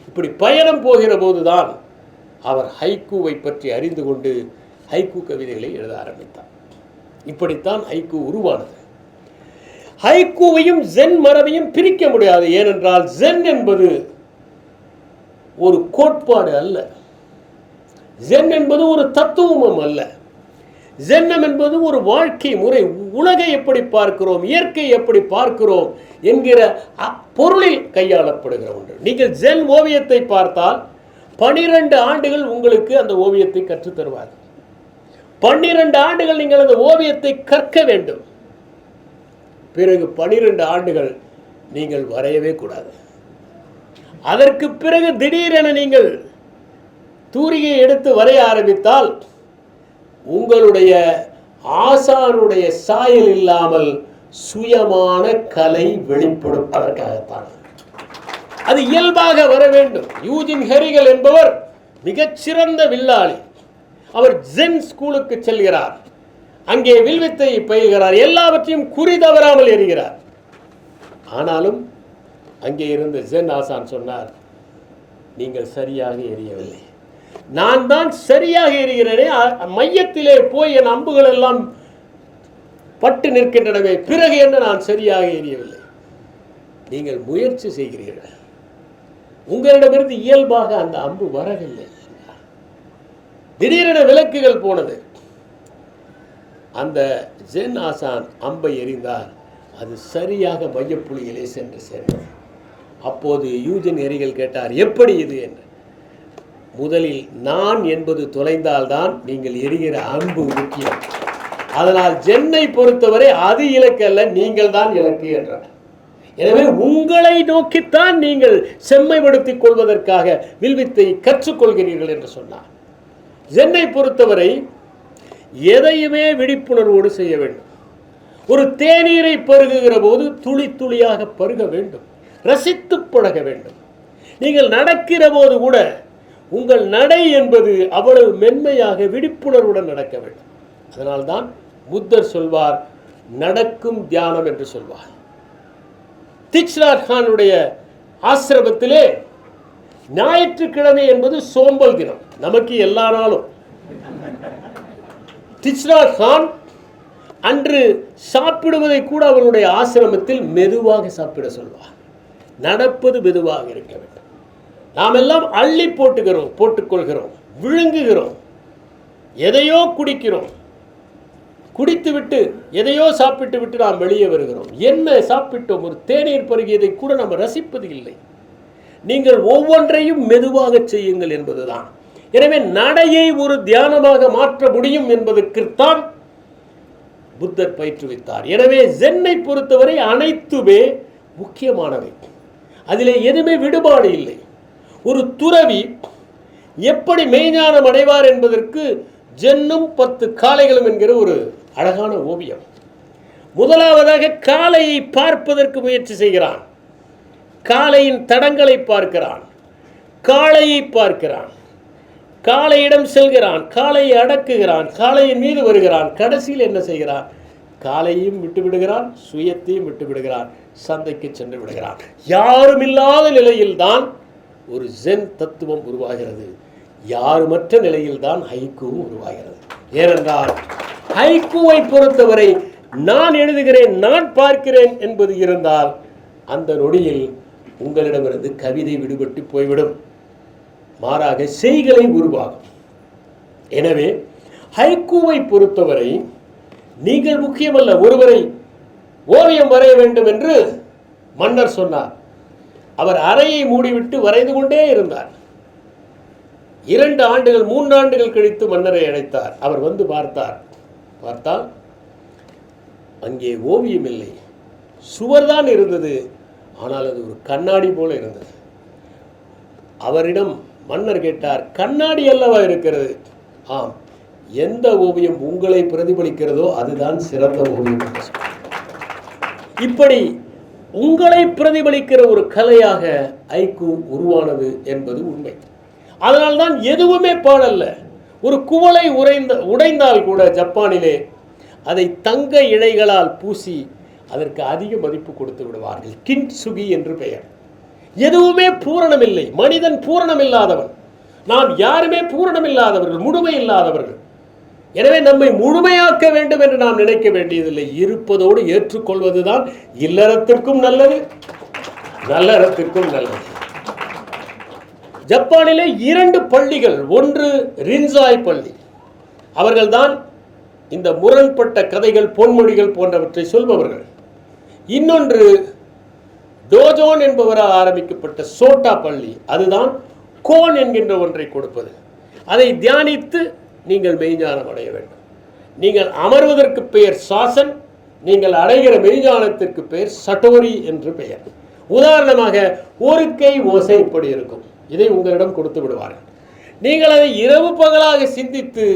இப்படி பயணம் போகிற போதுதான் அவர் ஹைக்கூவை பற்றி அறிந்து கொண்டு ஹைக்கூ கவிதைகளை எழுத ஆரம்பித்தார். இப்படித்தான் ஹைக்கூ உருவானது. ஹைக்கூவையும் ஜென் மரபையும் பிரிக்க முடியாது. ஏனென்றால் ஜென் என்பது ஒரு கோட்பாடு அல்ல, ஜென் என்பது ஒரு தத்துவமும் அல்ல. ஜென்னம் என்பது ஒரு வாழ்க்கை முறை. உலகை எப்படி பார்க்கிறோம், இயற்கை எப்படி பார்க்கிறோம் என்கிற பொருளில் கையாளப்படுகிற ஒன்று. நீங்கள் ஜென் ஓவியத்தை பார்த்தால் 12 ஆண்டுகள் உங்களுக்கு அந்த ஓவியத்தை கற்றுத்தருவார். 12 ஆண்டுகள் நீங்கள் அந்த ஓவியத்தை கற்க வேண்டும். பிறகு 12 ஆண்டுகள் நீங்கள் வரையவே கூடாது. அதற்கு பிறகு திடீரென நீங்கள் தூரிகை எடுத்து வரைய ஆரம்பித்தால் உங்களுடைய ஆசானுடைய சாயல் இல்லாமல் சுயமான கலை வெளிப்படும். அதற்காகத்தான் அது இயல்பாக வர வேண்டும். யூஜின் ஹெரிகல் என்பவர் மிகச்சிறந்த வில்லாளி. அவர் ஜென் ஸ்கூலுக்கு செல்கிறார். அங்கே வில்வித்தை பயில்கிறார். எல்லாவற்றையும் குறி தவறாமல் எறிகிறார். ஆனாலும் அங்கே இருந்த ஜென் ஆசான் சொன்னார், நீங்கள் சரியாக எரியவில்லை. நான் தான் சரியாக எறிகிறேனே, மையத்திலே போய் என் அம்புகள் எல்லாம் பட்டு நிற்கின்றனவே, பிறகு என்ன நான் சரியாக எரியவில்லை. நீங்கள் முயற்சி செய்கிறீர்கள், உங்களிடமிருந்து இயல்பாக அந்த அம்பு வரவில்லை. திடீரென விளக்குகள் போனது. அந்த ஜென் ஆசான் அம்பை எறிந்தார். அது சரியாக மையப்புள்ளியிலே சென்று சேர்ந்தது. அப்போது யூஜின் ஹெரிகல் கேட்டார், எப்படி இது என்று. முதலில் நான் என்பது தொலைந்தால்தான் நீங்கள் எரிகிற அம்பு முக்கியம். அதனால் ஜென்னை பொறுத்தவரை அது இலக்கு அல்ல, நீங்கள் தான் இலக்கு என்றார். எனவே உங்களை நோக்கித்தான் நீங்கள் செம்மைப்படுத்திக் கொள்வதற்காக வில்வித்தை கற்றுக்கொள்கிறீர்கள் என்று சொன்னார். ஜென்னை பொறுத்தவரை எதையுமே விழிப்புணர்வோடு செய்ய வேண்டும். ஒரு தேநீரை பருகுகிற போது துளி துளியாக பருக வேண்டும், ரசித்து பழக வேண்டும். நீங்கள் நடக்கிற போது கூட உங்கள் நடை என்பது அவ்வளவு மென்மையாக விழிப்புணர்வுடன் நடக்க வேண்டும். அதனால்தான் புத்தர் சொல்வார், நடக்கும் தியானம் என்று சொல்வார். திச்ராட் கானுடைய ஆசிரமத்திலே ஞாயிற்றுக்கிழமை என்பது சோம்பல் தினம். நமக்கு எல்லா நாளும் திச்ரா கான் அன்று சாப்பிடுவதை கூட அவருடைய ஆசிரமத்தில் மெதுவாக சாப்பிட சொல்வார். நடப்பது மெதுவாக இருக்க வேண்டும். நாம் எல்லாம் அள்ளி போட்டுக்கொள்கிறோம், விழுங்குகிறோம், எதையோ குடிக்கிறோம், குடித்துவிட்டு எதையோ சாப்பிட்டு விட்டு நாம் வெளியே வருகிறோம். என்ன சாப்பிட்டோம்? ஒரு தேநீர் பருகியதை கூட நாம் ரசிப்பது இல்லை. நீங்கள் ஒவ்வொன்றையும் மெதுவாக செய்யுங்கள் என்பதுதான். எனவே நடையை ஒரு தியானமாக மாற்ற முடியும் என்பதற்குத்தான் புத்தர் பயிற்றுவித்தார். எனவே ஜென்னை பொறுத்தவரை அனைத்துமே முக்கியமானவை, அதிலே எதுவுமே விடுபாடு இல்லை. ஒரு துறவி எப்படி மெய்ஞானம் அடைவார் என்பதற்கு ஜென்னும் 10 காளைகளும் என்கிற ஒரு அழகான ஓவியம். முதலாவதாக காளையை பார்ப்பதற்கு முயற்சி செய்கிறான். காளையின் தடங்களை பார்க்கிறான், காளையை பார்க்கிறான், காளையிடம் செல்கிறான், காளையை அடக்குகிறான், காளையின் மீது வருகிறான். கடைசியில் என்ன செய்கிறான்? காளையையும் விட்டு விடுகிறான், சுயத்தையும் விட்டு விடுகிறான், சந்தைக்கு சென்று விடுகிறான். யாரும் இல்லாத நிலையில்தான் ஒரு ஜென் தத்துவம் உருவாகிறது. யாருமற்ற நிலையில்தான் ஹைக்கூவும் உருவாகிறது. ஏனென்றால் ஹைக்கூவை பொறுத்தவரை நான் எழுதுகிறேன், நான் பார்க்கிறேன் என்பது இருந்தால் அந்த நொடியில் உங்களிடமிருந்து கவிதை விடுபட்டு போய்விடும். மாறாக செய்களை உருவாகும். எனவே ஹைக்கூவை பொறுத்தவரை நீங்கள் முக்கியமல்ல. ஒருவரை ஓவியம் வரைய வேண்டும் என்று மன்னர் சொன்னார். அவர் அறையை மூடிவிட்டு வரைந்து கொண்டே இருந்தார். 2 ஆண்டுகள் 3 ஆண்டுகள் கழித்து மன்னரை அழைத்தார். அவர் வந்து பார்த்தால் அங்கே ஓவியம் இல்லை, சுவர்தான் இருந்தது. ஆனால் அது ஒரு கண்ணாடி போல இருந்தது. அவரிடம் மன்னர் கேட்டார், கண்ணாடி அல்லவா இருக்கிறது? ஆம், எந்த ஓவியம் உங்களை பிரதிபலிக்கிறதோ அதுதான் சிறந்த ஓவியம். இப்படி உங்களை பிரதிபலிக்கிற ஒரு கலையாக ஹைக்கூ உருவானது என்பது உண்மை. அதனால்தான் எதுவுமே பாடல்ல. ஒரு குவளை உடைந்தால் கூட ஜப்பானிலே அதை தங்க இழைகளால் பூசி அதற்கு அதிக மதிப்பு கொடுத்து விடுவார்கள். கின்சுகி என்று பெயர். எதுவுமே பூரணமில்லை. மனிதன் பூரணமில்லாதவன். நாம் யாருமே பூரணமில்லாதவர்கள், முழுமை இல்லாதவர்கள். எனவே நம்மை முழுமையாக்க வேண்டும் என்று நாம் நினைக்க வேண்டியதில்லை. இருப்பதோடு ஏற்றுக்கொள்வதுதான் இல்லறத்திற்கும் நல்லது, நல்லறத்திற்கும் நல்லது. ஜப்பானிலே 2 பள்ளிகள். ஒன்று ரின்சாய் பள்ளி, அவர்கள்தான் இந்த முரண்பட்ட கதைகள், பொன்மொழிகள் போன்றவற்றை சொல்பவர்கள். இன்னொன்று டோஜோன் என்பவரால் ஆரம்பிக்கப்பட்ட சோட்டா பள்ளி, அதுதான் கோன் என்கின்ற ஒன்றை கொடுப்பது. அதை தியானித்து நீங்கள் மெய்ஞானம் அடைய வேண்டும். நீங்கள் அமர்வதற்கு பெயர் சாசன், நீங்கள் அடைகிற மெய்ஞானத்திற்கு பெயர் சட்டோரி என்று பெயர். உதாரணமாக ஒரு கை ஓசை இப்படி இருக்கும். இதை உங்களிடம் கொடுத்து விடுவார்கள். நீங்கள் அதை இரவு பகலாக சிந்தித்து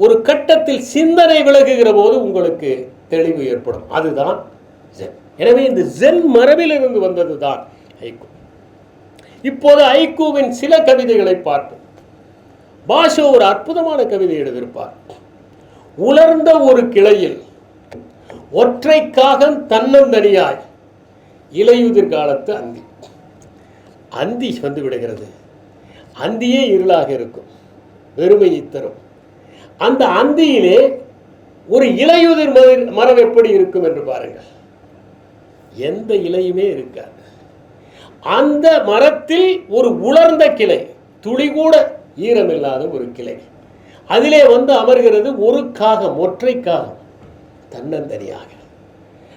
ஒரு கட்டத்தில் சிந்தனை விலகுகிற போது உங்களுக்கு தெளிவு ஏற்படும். அதுதான் ஜென். எனவே இந்த ஜென் மரபிலிருந்து வந்தது தான் ஹைக்கூ. இப்போது ஹைக்கூவின் சில கவிதைகளை பார்ப்போம். பாஷோ ஒரு அற்புதமான கவிதை எழுதியிருப்பார். உலர்ந்த ஒரு கிளையில் ஒற்றை காகம் தன்னந்தனியாய், இலையுதிர் காலத்து அந்தி. அந்தி வந்து விடுகிறது. அந்தியே இருளாக இருக்கும், வெறுமையை தரும். அந்த அந்தியிலே ஒரு இலையுதிர் மரம் எப்படி இருக்கும் என்று பாருங்கள். எந்த இலையுமே இருக்காது. அந்த மரத்தில் ஒரு உலர்ந்த கிளை, துளி கூட ஈரமில்லாத ஒரு கிளை, அதிலே வந்து அமர்கிறது ஒரு காகம், ஒற்றை காகம், தன்னந்தனியாக.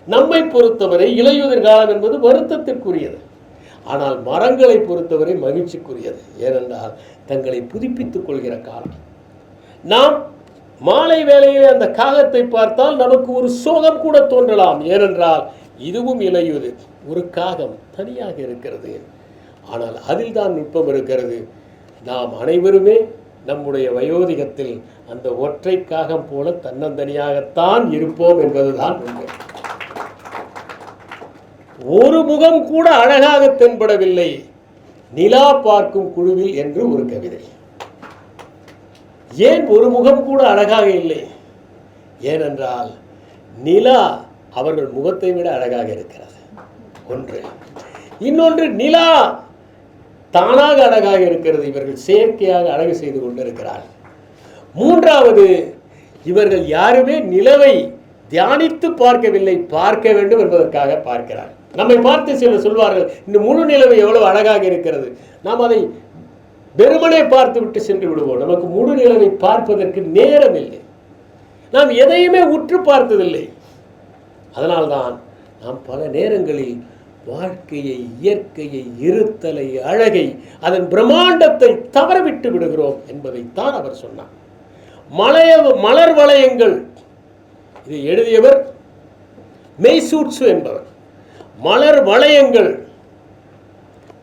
நம்மை பொறுத்தவரை இலையுதிர் காலம் என்பது வருத்தத்திற்குரியது. ஆனால் மரங்களை பொறுத்தவரை மகிழ்ச்சிக்குரியது. ஏனென்றால் தங்களை புதுப்பித்துக் கொள்கிற காலம். நாம் மாலை வேளையிலே அந்த காகத்தை பார்த்தால் நமக்கு ஒரு சோகம் கூட தோன்றலாம். ஏனென்றால் இதுவும் இலையுதிர், ஒரு காகம் தனியாக இருக்கிறது. ஆனால் அதில் தான் நுட்பம் இருக்கிறது. நாம் அனைவருமே நம்முடைய வயோதிகத்தில் அந்த ஒற்றை காகம் போல தன்னந்தனியாகத்தான் இருப்போம் என்பதுதான் உண்மை. ஒரு முகம் கூட அழகாக தென்படவில்லை நிலா பார்க்கும் குழுவில் என்று ஒரு கவிதை. ஏன் ஒரு முகம் கூட அழகாக இல்லை? ஏனென்றால் நிலா அவர்கள் முகத்தை விட அழகாக இருக்கிறது. ஒன்று. இன்னொன்று, நிலா தானாக அழகாக இருக்கிறது. இவர்கள் செயற்கையாக அழகு செய்து கொண்டிருக்கிறார்கள். மூன்றாவது, இவர்கள் யாருமே நிலவை தியானித்து பார்க்கவில்லை, பார்க்க வேண்டும் என்பதற்காக பார்க்கிறார். நம்மை பார்த்து சிலர் சொல்வார்கள், இந்த முழு நிலவு எவ்வளவு அழகாக இருக்கிறது, நாம் அதை வெறுமனே பார்த்து விட்டு சென்று விடுவோம். நமக்கு முழு நிலவை பார்ப்பதற்கு நேரம் இல்லை, நாம் எதையுமே உற்று பார்த்ததில்லை. அதனால்தான் நாம் பல நேரங்களில் வாழ்க்கையை, இயற்கையை, இருத்தலை, அழகை, அதன் பிரம்மாண்டத்தை தவறவிட்டு விடுகிறோம் என்பதைத்தான் அவர் சொன்னார். மலர் வளையங்கள், இதை எழுதியவர் மெய்சூட்சு என்பவர். மலர் வளையங்கள்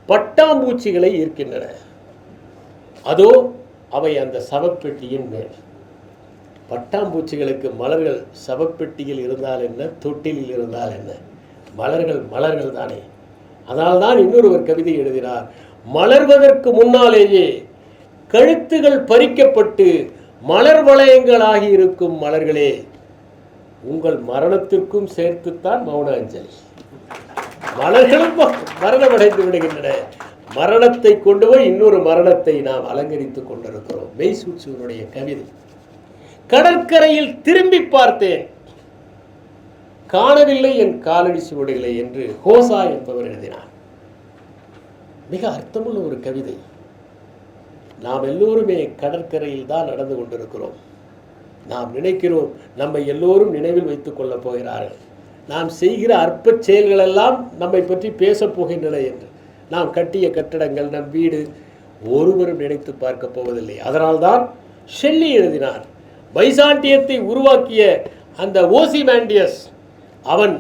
பட்டாம்பூச்சிகளை ஈர்க்கின்றன. அதோ அவை அந்த சவப்பெட்டியின் மேல். பட்டாம்பூச்சிகளுக்கு மலர்கள் சவப்பெட்டியில் இருந்தால் என்ன, தொட்டிலில் இருந்தால் என்ன, மலர்கள் தானே. அதனால்தான் இன்னொருவர் கவிதை எழுதினார், மலர்வதற்கு முன்னாலேயே கழுத்துகள் பறிக்கப்பட்டு மலர் வளையங்களாகி இருக்கும் மலர்களே, உங்கள் மரணத்திற்கும் சேர்த்துத்தான் மௌன அஞ்சலி. மலர்களும் மரணமடைந்து விடுகின்றன. மரணத்தை கொண்டு போய் இன்னொரு மரணத்தை நாம் அலங்கரித்துக் கொண்டிருக்கிறோம். மெய்சூட்சுவனுடைய கவிதை. கடற்கரையில் திரும்பி பார்த்தேன், காணவில்லை என் காலடி சுவடுகளை என்று ஹோசா என்பவர் எழுதினார். மிக அர்த்தமுள்ள ஒரு கவிதை. நாம் எல்லோருமே கடற்கரையில் தான் நடந்து கொண்டிருக்கிறோம். நாம் நினைக்கிறோம் நம்மை எல்லோரும் நினைவில் வைத்துக் கொள்ளப் போகிறார்கள், நாம் செய்கிற அற்ப செயல்களெல்லாம் நம்மை பற்றி பேசப் போகின்றன என்று. நாம் கட்டிய கட்டடங்கள், நம் வீடு, ஒருவரும் நினைத்து பார்க்க போவதில்லை. அதனால்தான் ஷெல்லி எழுதினார், பைசாண்டியத்தை உருவாக்கிய அந்த ஓசிமாண்டியஸ், அவன்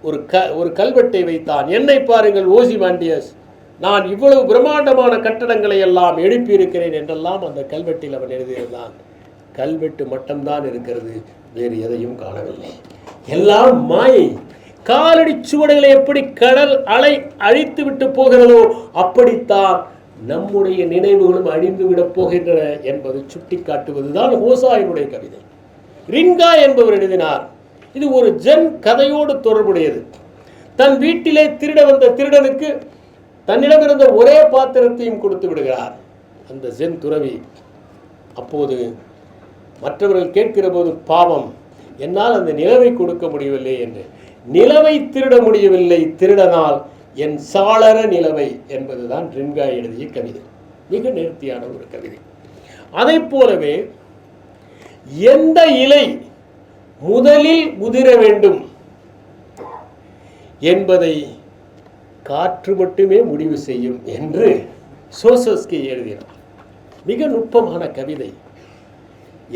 ஒரு கல்வெட்டை வைத்தான். என்னை பாருங்கள் ஓசிமாண்டியஸ், நான் இவ்வளவு பிரம்மாண்டமான கட்டடங்களை எல்லாம் எழுப்பியிருக்கிறேன் என்றெல்லாம் அந்த கல்வெட்டில் அவன் எழுதியிருந்தான். கல்வெட்டு மட்டும்தான் இருக்கிறது, வேறு எதையும் காணவில்லை. எல்லாம் மாயை. காலடி சுவடுகளை எப்படி கடல் அலை அழித்து விட்டு போகிறதோ அப்படித்தான் நம்முடைய நினைவுகளும் அழிந்து விட போகின்றன என்பதை சுட்டி காட்டுவதுதான் ஹோசாயினுடைய கவிதை. ரிங்கா என்பவர் எழுதினார். இது ஒரு ஜென் கதையோடு தொடர்புடையது. தன் வீட்டிலே திருட வந்த திருடனுக்கு தன்னிடமிருந்த ஒரே பாத்திரத்தையும் கொடுத்து விடுகிறார் அந்த ஜென் துறவி. அப்போது மற்றவர்கள் கேட்கிற போது, பாவம், என்னால் அந்த நிலவை கொடுக்க முடியவில்லை என்று. நிலவை திருட முடியவில்லை, திருடனால் என் சாளர நிலவை என்பதுதான் ரிங்கா எழுதிய கவிதை. மிக நேர்த்தியான ஒரு கவிதை. அதை போலவே எந்த இலை முதலில் உதிர வேண்டும் என்பதை காற்று மட்டுமே முடிவு செய்யும் என்று சோசஸ்கி எழுதினார். மிக நுட்பமான கவிதை.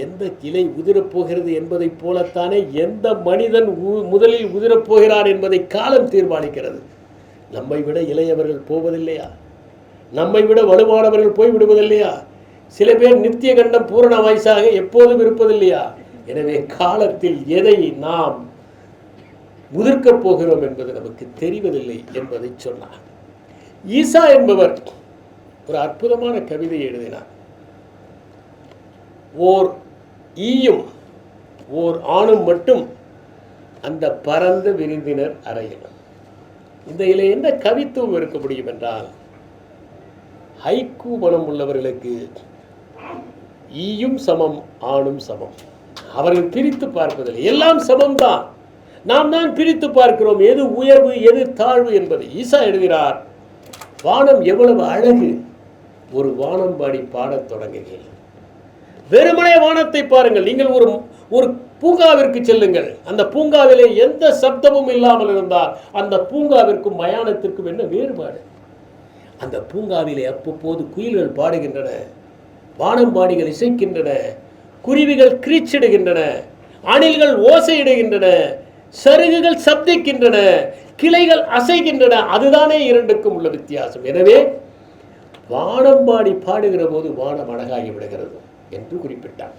எந்த கிளை உதிரப் போகிறது என்பதை போலத்தானே எந்த மனிதன் முதலில் உதிரப் போகிறார் என்பதை காலம் தீர்மானிக்கிறது. நம்மை விட இளையவர்கள் போவதில்லையா? நம்மை விட வலுவானவர்கள் போய்விடுவதில்லையா? சில பேர் நித்திய கண்டம் பூரண வயசாக எப்போதும் இருப்பதில்லையா? எனவே காலத்தில் எதை நாம் முதிர்க்கப் போகிறோம் என்பது நமக்கு தெரிவதில்லை என்பதை சொன்னார். ஈசா என்பவர் ஒரு அற்புதமான கவிதை எழுதினார். ஓர் ஈயும் ஓர் ஆணும் மட்டும் அந்த பரந்த விருந்தினர் அறையில். இந்த இதில் என்ன கவித்துவம் இருக்க முடியும் என்றால், ஹைக்கூ மனம் உள்ளவர்களுக்கு ஈயும் சமம், ஆணும் சமம். அவர்கள் பிரித்து பார்ப்பதில்லை, எல்லாம் சமம்தான். நாம் தான் பிரித்து பார்க்கிறோம் எது உயர்வு எது தாழ்வு என்பதை. ஈசா எழுதுகிறார், வானம் எவ்வளவு அழகு, ஒரு வானம்பாடி பாடத் தொடங்குகிறேன். வெறுமனே வானத்தை பாருங்கள். நீங்கள் ஒரு பூங்காவிற்கு செல்லுங்கள். அந்த பூங்காவிலே எந்த சப்தமும் இல்லாமல் இருந்தால் அந்த பூங்காவிற்கும் மயானத்திற்கும் என்ன வேறுபாடு? அந்த பூங்காவிலே அப்பப்போது குயில்கள் பாடுகின்றன, வானம்பாடிகள் இசைக்கின்றன, குருவிகள் கிரீச்சிடுகின்றன, அணில்கள் ஓசையிடுகின்றன, சருகுகள் சப்திக்கின்றன, கிளைகள் அசைகின்றன. அதுதானே இரண்டுக்கும் உள்ள வித்தியாசம். எனவே வானம்பாடி பாடுகிற போது வானம் அழகாகி விடுகிறது என்று குறிப்பிட்டார்.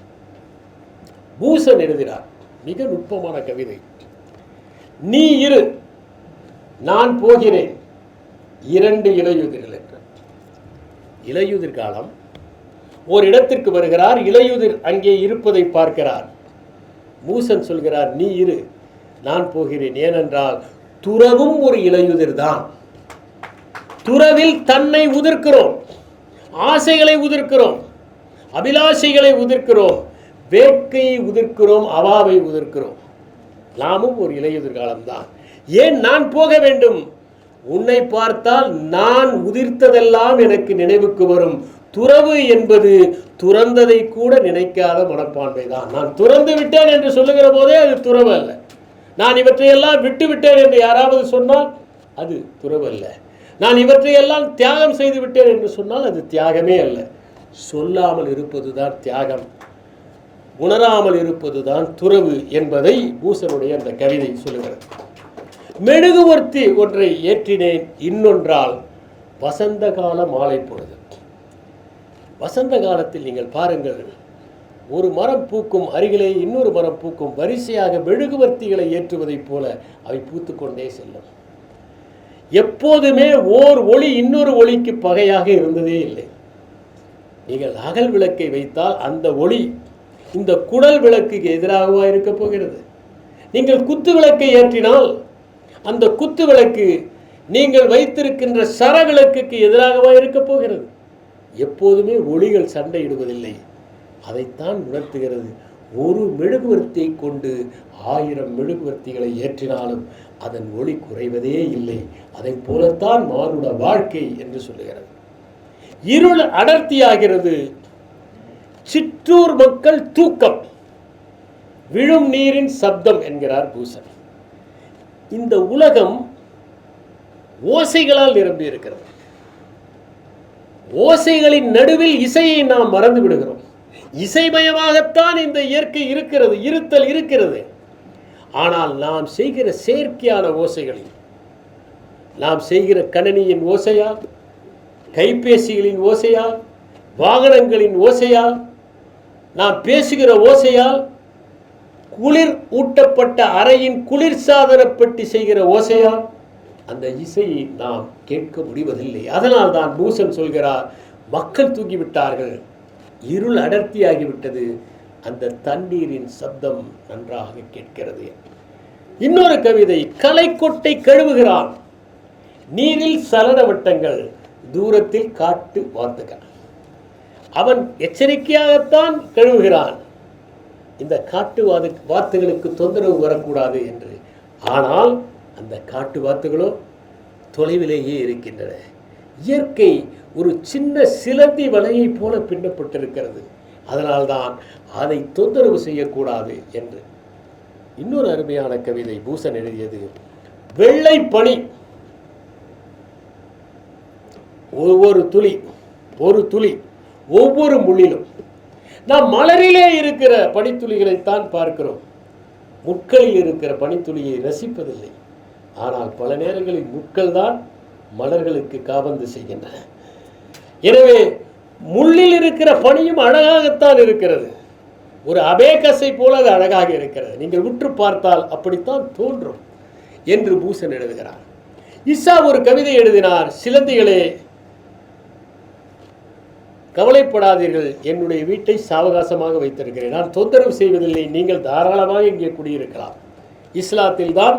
பூசன் எழுதினார் மிக நுட்பமான கவிதை. நீ இரு, நான் போகிறேன், இரண்டு இலையுதிர்கள் என்றார். இலையுதிர் காலம். ஒரு இடத்திற்கு வருகிறார், இலையுதிர் அங்கே இருப்பதை பார்க்கிறார். பூசன் சொல்கிறார், நீ இரு, நான் போகிறேன். ஏனென்றால் துறவும் ஒரு இலையுதிர் தான். துறவில் தன்னை உதிர்க்கிறோம், ஆசைகளை உதிர்க்கிறோம். அபிலாஷைகளை உதிர்க்கிறோம், வேட்கையை உதிர்க்கிறோம், அவாவை உதிர்க்கிறோம். நாமும் ஒரு இலையுதிர் காலம்தான். ஏன் நான் போக வேண்டும்? உன்னை பார்த்தால் நான் உதிர்த்ததெல்லாம் எனக்கு நினைவுக்கு வரும். துறவு என்பது துறந்ததை கூட நினைக்காத மனப்பான்மை தான். நான் துறந்து விட்டேன் என்று சொல்லுகிற போதே அது துறவு அல்ல. நான் இவற்றையெல்லாம் விட்டு விட்டேன் என்று யாராவது சொன்னால் அது துறவு அல்ல. நான் இவற்றையெல்லாம் தியாகம் செய்து விட்டேன் என்று சொன்னால் அது தியாகமே அல்ல. சொல்லாமல் இருப்பது தான் தியாகம், உணராமல் இருப்பது தான் துறவு என்பதை பூசனுடைய அந்த கவிதை சொல்லுகிறது. மெழுகுவர்த்தி ஒன்றை ஏற்றினேன் இன்னொன்றால் வசந்த கால மாலை பொழுது. வசந்த காலத்தில் நீங்கள் பாருங்கள், ஒரு மரம் பூக்கும் அருகிலே இன்னொரு மரம் பூக்கும், வரிசையாக மெழுகுவர்த்திகளை ஏற்றுவதைப் போல அவை பூத்து கொண்டே செல்லும். எப்போதுமே ஓர் ஒளி இன்னொரு ஒளிக்கு பகையாக இருந்ததே இல்லை. நீங்கள் அகல் விளக்கை வைத்தால் அந்த ஒளி இந்த குடல் விளக்குக்கு எதிராகவா இருக்க போகிறது? நீங்கள் குத்து விளக்கை ஏற்றினால் அந்த குத்து விளக்கு நீங்கள் வைத்திருக்கின்ற சரவிளக்குக்கு எதிராகவா இருக்க போகிறது? எப்போதுமே ஒளிகள் சண்டையிடுவதில்லை. அதைத்தான் உணர்த்துகிறது. ஒரு மெழுகுவர்த்தியை கொண்டு 1000 மெழுகுவர்த்திகளை ஏற்றினாலும் அதன் ஒளி குறைவதே இல்லை. அதை போலத்தான் மானுட வாழ்க்கை என்று சொல்லுகிறது. இருள் அடர்த்தியாகிறது, சிற்றூர் மக்கள் தூக்கம், விழும் நீரின் சப்தம் என்கிறார் பூசன். இந்த உலகம் ஓசைகளால் நிரம்பி இருக்கிறது. ஓசைகளின் நடுவில் இசையை நாம் மறந்து விடுகிறோம். இசைமயமாகத்தான் இந்த இயற்கை இருக்கிறது, இருத்தல் இருக்கிறது. ஆனால் நாம் செய்கிற செயற்கையான ஓசைகளில், நாம் செய்கிற கணினியின் ஓசையால், கைபேசிகளின் ஓசையால், வாகனங்களின் ஓசையால், நாம் பேசுகிற ஓசையால், குளிர் ஊட்டப்பட்ட அறையின் குளிர்சாதன பெட்டி செய்கிற ஓசையால் அந்த இசையை நாம் கேட்க முடிவதில்லை. அதனால் தான் பூசன் சொல்கிறார், மக்கள் தூங்கிவிட்டார்கள், இருள் அடர்த்தியாகிவிட்டது, அந்த தண்ணீரின் சப்தம் நன்றாக கேட்கிறது. இன்னொரு கவிதை, கலைக்கொட்டை கழுவுகிறான், நீரில் சலன வட்டங்கள், தூரத்தில் காட்டு வாத்துகள். அவன் எச்சரிக்கையாகத்தான் கழுவுகிறான், இந்த காட்டு வாத்துகளுக்கு தொந்தரவு வரக்கூடாது என்று. ஆனால் அந்த காட்டு வாத்துகளோ தொலைவிலேயே இருக்கின்றன. இயற்கை ஒரு சின்ன சிலந்தி வலையை போல பின்னப்பட்டிருக்கிறது. அதனால்தான் அதை தொந்தரவு செய்யக்கூடாது என்று. இன்னொரு அருமையான கவிதை பூசன் எழுதியது, வெள்ளை பனி, ஒவ்வொரு துளி ஒரு துளி ஒவ்வொரு முள்ளிலும். நாம் மலரிலே இருக்கிற பனித்துளிகளைத்தான் பார்க்கிறோம், முட்களில் இருக்கிற பனித்துளியை ரசிப்பதில்லை. ஆனால் பல நேரங்களில் முட்கள் தான் மலர்களுக்கு காபந்து செய்கின்றன. எனவே முள்ளில் இருக்கிற பனியும் அழகாகத்தான் இருக்கிறது, ஒரு அபேகஸை போல அது அழகாக இருக்கிறது. நீங்கள் உற்று பார்த்தால் அப்படித்தான் தோன்றும் என்று பூசன் எழுதுகிறார். இசா ஒரு கவிதை எழுதினார், சிலந்திகளே கவலைப்படாதீர்கள், என்னுடைய வீட்டை சாவகாசமாக வைத்திருக்கிறேன், நான் தொந்தரவு செய்வதில்லை, நீங்கள் தாராளமாக இங்கே குடியிருக்கலாம். இஸ்லாத்தில் தான்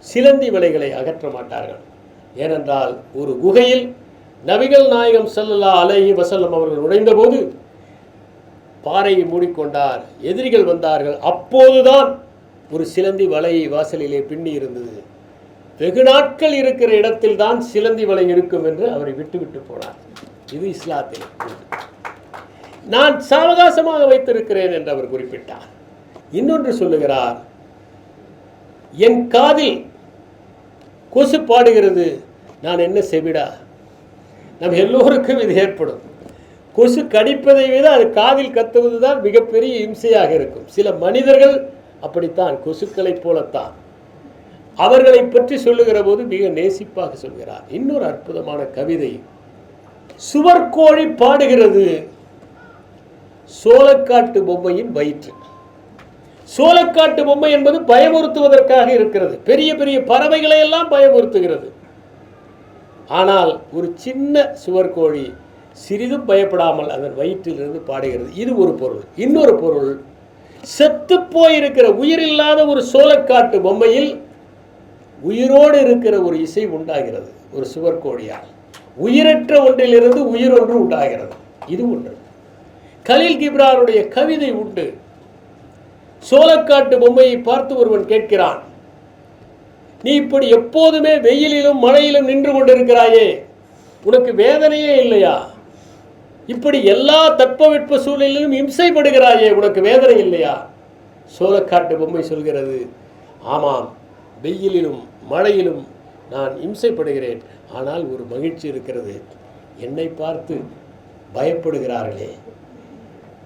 சிலந்தி வலைகளை அகற்ற மாட்டார்கள். ஏனென்றால் ஒரு குகையில் நபிகள் நாயகம் ஸல்லல்லாஹு அலைஹி வஸல்லம் அவர்கள் நுழைந்தபோது பாறையை மூடிக்கொண்டார், எதிரிகள் வந்தார்கள். அப்போதுதான் ஒரு சிலந்தி வலை வாசலிலே பின்னி இருந்தது. வெகு நாட்கள் இருக்கிற இடத்தில் தான் சிலந்தி வலை இருக்கும் என்று அவரை விட்டு போனார். இது இஸ்லாத்தில். நான் சாவகாசமாக வைத்திருக்கிறேன் என்று அவர் குறிப்பிட்டார். இன்னொன்று சொல்லுகிறார், என் காதில் கொசு பாடுகிறது, நான் என்ன செவிடா? நம் எல்லோருக்கும் இது ஏற்படும். கொசு கடிப்பதை விட அது காதில் கத்துவது தான் மிகப்பெரிய இம்சையாக இருக்கும். சில மனிதர்கள் அப்படித்தான், கொசுக்களை போலத்தான். அவர்களை பற்றி சொல்லுகிற போது மிக நேசிப்பாக சொல்கிறார். இன்னொரு அற்புதமான கவிதை, சுவர்கோழி பாடுகிறது, சோளக்காட்டு பொம்மையின் வயிற்று. சோளக்காட்டு பொம்மை என்பது பயமுறுத்துவதற்காக இருக்கிறது, பெரிய பெரிய பறவைகளை எல்லாம் பயமுறுத்துகிறது. ஆனால் ஒரு சின்ன சுவர்கோழி சிறிதும் பயப்படாமல் அதன் வயிற்றிலிருந்து பாடுகிறது. இது ஒரு பொருள். இன்னொரு பொருள், செத்து போயிருக்கிற உயிரில்லாத ஒரு சோளக்காட்டு பொம்மையில் உயிரோடு இருக்கிற ஒரு இசை உண்டாகிறது. ஒரு சுவர்கோழியால் உயிரற்ற ஒன்றிலிருந்து உயிர் ஒன்று உண்டாகிறது. இது ஒன்று. கலீல் கிப்ரானுடைய கவிதை உண்டு. சோளக்காட்டு பொம்மையை பார்த்து ஒருவன் கேட்கிறான், நீ இப்படி எப்போதுமே வெயிலிலும் மழையிலும் நின்று கொண்டிருக்கிறாயே, உனக்கு வேதனையே இல்லையா? இப்படி எல்லா தட்பவெட்ப சூழலிலும் இம்சைப்படுகிறாயே, உனக்கு வேதனை இல்லையா? சோளக்காட்டு பொம்மை சொல்கிறது, ஆமாம், வெயிலிலும் மழையிலும் நான் இம்சைப்படுகிறேன், ஆனால் ஒரு மகிழ்ச்சி இருக்கிறது, என்னை பார்த்து பயப்படுகிறார்களே.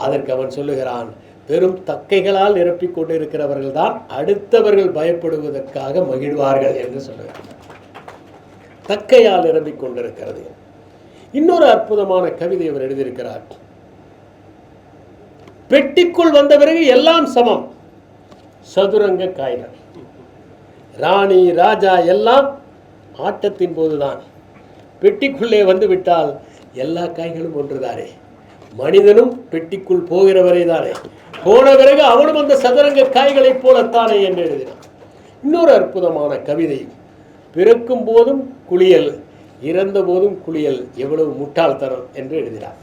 அதற்கு அவன் சொல்லுகிறான், பெரும் தக்கைகளால் நிரப்பிக் கொண்டிருக்கிறவர்கள் தான் அடுத்தவர்கள் பயப்படுவதற்காக மகிழ்வார்கள் என்று சொல்லுகிறார். தக்கையால் நிரம்பிக் கொண்டிருக்கிறது. இன்னொரு அற்புதமான கவிதை அவர் எழுதியிருக்கிறார். பெட்டிக்குள் வந்த பிறகு எல்லாம் சமம், சதுரங்க காய்கள், ராணி ராஜா எல்லாம் ஆட்டத்தின் போதுதான். பெட்டிக்குள்ளே வந்து விட்டால் எல்லா காய்களும் ஒன்றுதானே. மனிதனும் பெட்டிக்குள் போகிறவரை தானே, போன பிறகு அவனும் அந்த சதுரங்க காய்களைப் போலத்தானே என்று எழுதினான். இன்னொரு அற்புதமான கவிதை, பிறக்கும் போதும் குளியல், இறந்த போதும் குளியல், எவ்வளவு முட்டாள்தனம் என்று எழுதினார்.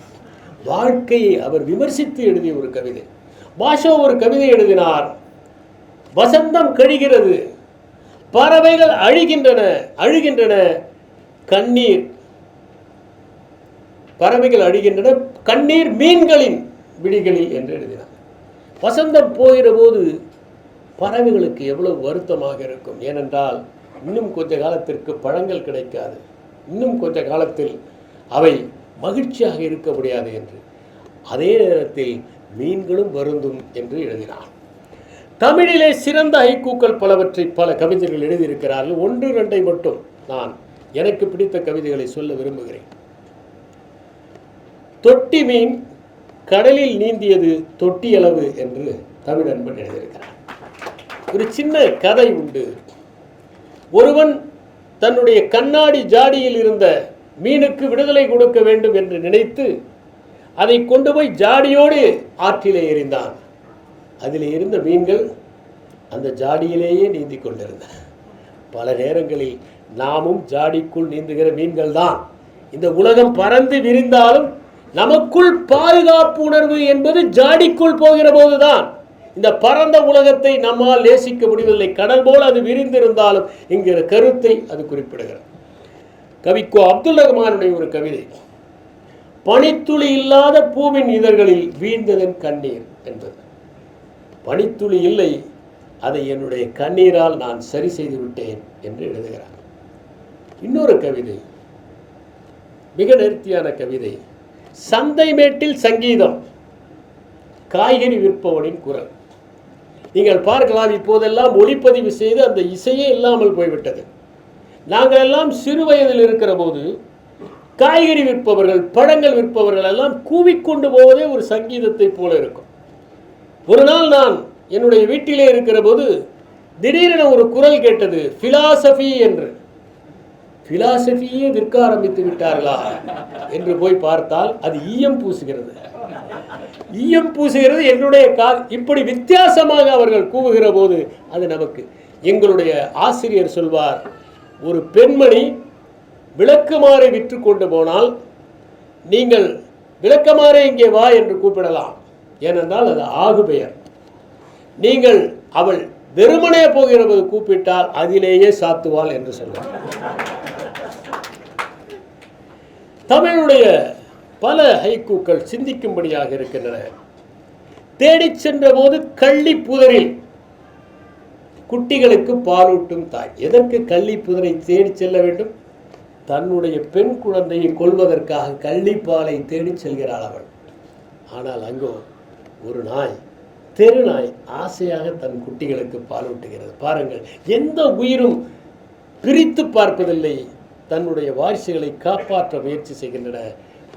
வாழ்க்கையை அவர் விமர்சித்து எழுதிய ஒரு கவிதை. பாஷோ ஒரு கவிதை எழுதினார், வசந்தம் கழிகிறது, பறவைகள் அழுகின்றன, கண்ணீர், பறவைகள் அழுகின்றன, கண்ணீர் மீன்களின் விழிகளில் என்று எழுதினார். வசந்தம் போகிற போது பறவைகளுக்கு எவ்வளவு வருத்தமாக இருக்கும். ஏனென்றால் இன்னும் கொஞ்ச காலத்திற்கு பழங்கள் கிடைக்காது, இன்னும் கொஞ்ச காலத்தில் அவை மகிழ்ச்சியாக இருக்க முடியாது என்று. அதே நேரத்தில் மீன்களும் வருந்தும் என்று எழுதினார். தமிழிலே சிறந்த ஹைக்கூக்கள் பலவற்றை பல கவிஞர்கள் எழுதியிருக்கிறார்கள். 1-2 மட்டும் நான் எனக்கு பிடித்த கவிதைகளை சொல்ல விரும்புகிறேன். தொட்டி மீன் கடலில் நீந்தியது தொட்டியளவு என்று தமிழ் அன்பன் எழுதியிருக்கிறார். ஒரு சின்ன கதை உண்டு. ஒருவன் தன்னுடைய கண்ணாடி ஜாடியில் இருந்த மீனுக்கு விடுதலை கொடுக்க வேண்டும் என்று நினைத்து அதை கொண்டு போய் ஜாடியோடு ஆற்றிலே எறிந்தான். அதில் இருந்த மீன்கள் அந்த ஜாடியிலேயே நீந்தி கொண்டிருந்தன. பல நேரங்களில் நாமும் ஜாடிக்குள் நீந்துகிற மீன்கள் தான். இந்த உலகம் பறந்து விரிந்தாலும் நமக்குள் பாதுகாப்பு உணர்வு என்பது ஜாடிக்குள் போகிற போதுதான். இந்த பரந்த உலகத்தை நம்மால் நேசிக்க முடிவதில்லை. கடல் போல் அது விரிந்திருந்தாலும் என்கிற கருத்தை அது குறிப்பிடுகிறது. கவிக்கோ அப்துல் ரஹ்மானுடைய ஒரு கவிதை, பனித்துளி இல்லாத பூவின் இதழ்களில் வீழ்ந்ததன் கண்ணீர் என்பது. பனித்துளி இல்லை, அதை என்னுடைய கண்ணீரால் நான் சரி செய்து விட்டேன் என்று எழுதுகிறார். இன்னொரு கவிதை, மிக நேர்த்தியான கவிதை, சந்தை மேட்டில் சங்கீதம், காய்கறி விற்பவனின் குரல். நீங்கள் பார்க்கலாம், இப்போதெல்லாம் ஒளிப்பதிவு செய்து அந்த இசையே இல்லாமல் போய்விட்டது. நாங்கள் எல்லாம் சிறு வயதில் இருக்கிற போது காய்கறி விற்பவர்கள், பழங்கள் விற்பவர்கள் எல்லாம் கூவிக்கொண்டு போவதே ஒரு சங்கீதத்தை போல இருக்கும். ஒரு நாள் நான் என்னுடைய வீட்டிலே இருக்கிற போது திடீரென ஒரு குரல் கேட்டது, பிலாசபி என்று. பிலாசபியே விற்க ஆரம்பித்து விட்டார்களா என்று போய் பார்த்தால் அது ஈயம் பூசுகிறது. ஈயம் பூசுகிறது என்னுடைய இப்படி வித்தியாசமாக அவர்கள் கூவுகிற போது அது நமக்கு, எங்களுடைய ஆசிரியர் சொல்வார், ஒரு பெண்மணி விளக்குமாறை விற்று கொண்டு போனால் நீங்கள் விளக்கமாறே இங்கே வா என்று கூப்பிடலாம், ஏனென்றால் அது ஆகு பெயர். நீங்கள் அவள் வெறுமனே போகிற போது கூப்பிட்டால் அதிலேயே சாத்துவாள் என்று சொல்வார். தமிழுடைய பல ஹைக்கூக்கள் சிந்திக்கும்படியாக இருக்கின்றன. தேடிச் சென்ற போது கள்ளி புதரில் குட்டிகளுக்கு பாலூட்டும் தாய். எதற்கு கள்ளி புதரை தேடி செல்ல வேண்டும்? தன்னுடைய பெண் குழந்தையை கொள்வதற்காக கள்ளிப்பாலை தேடி செல்கிறாள் அவள். ஆனால் அங்கோ ஒரு நாய், தெரு நாய், ஆசையாக தன் குட்டிகளுக்கு பாலூட்டுகிறது. பாருங்கள், எந்த உயிரும் பிரித்து பார்ப்பதில்லை, தன்னுடைய வாரிசுகளை காப்பாற்ற முயற்சி செய்கின்றன,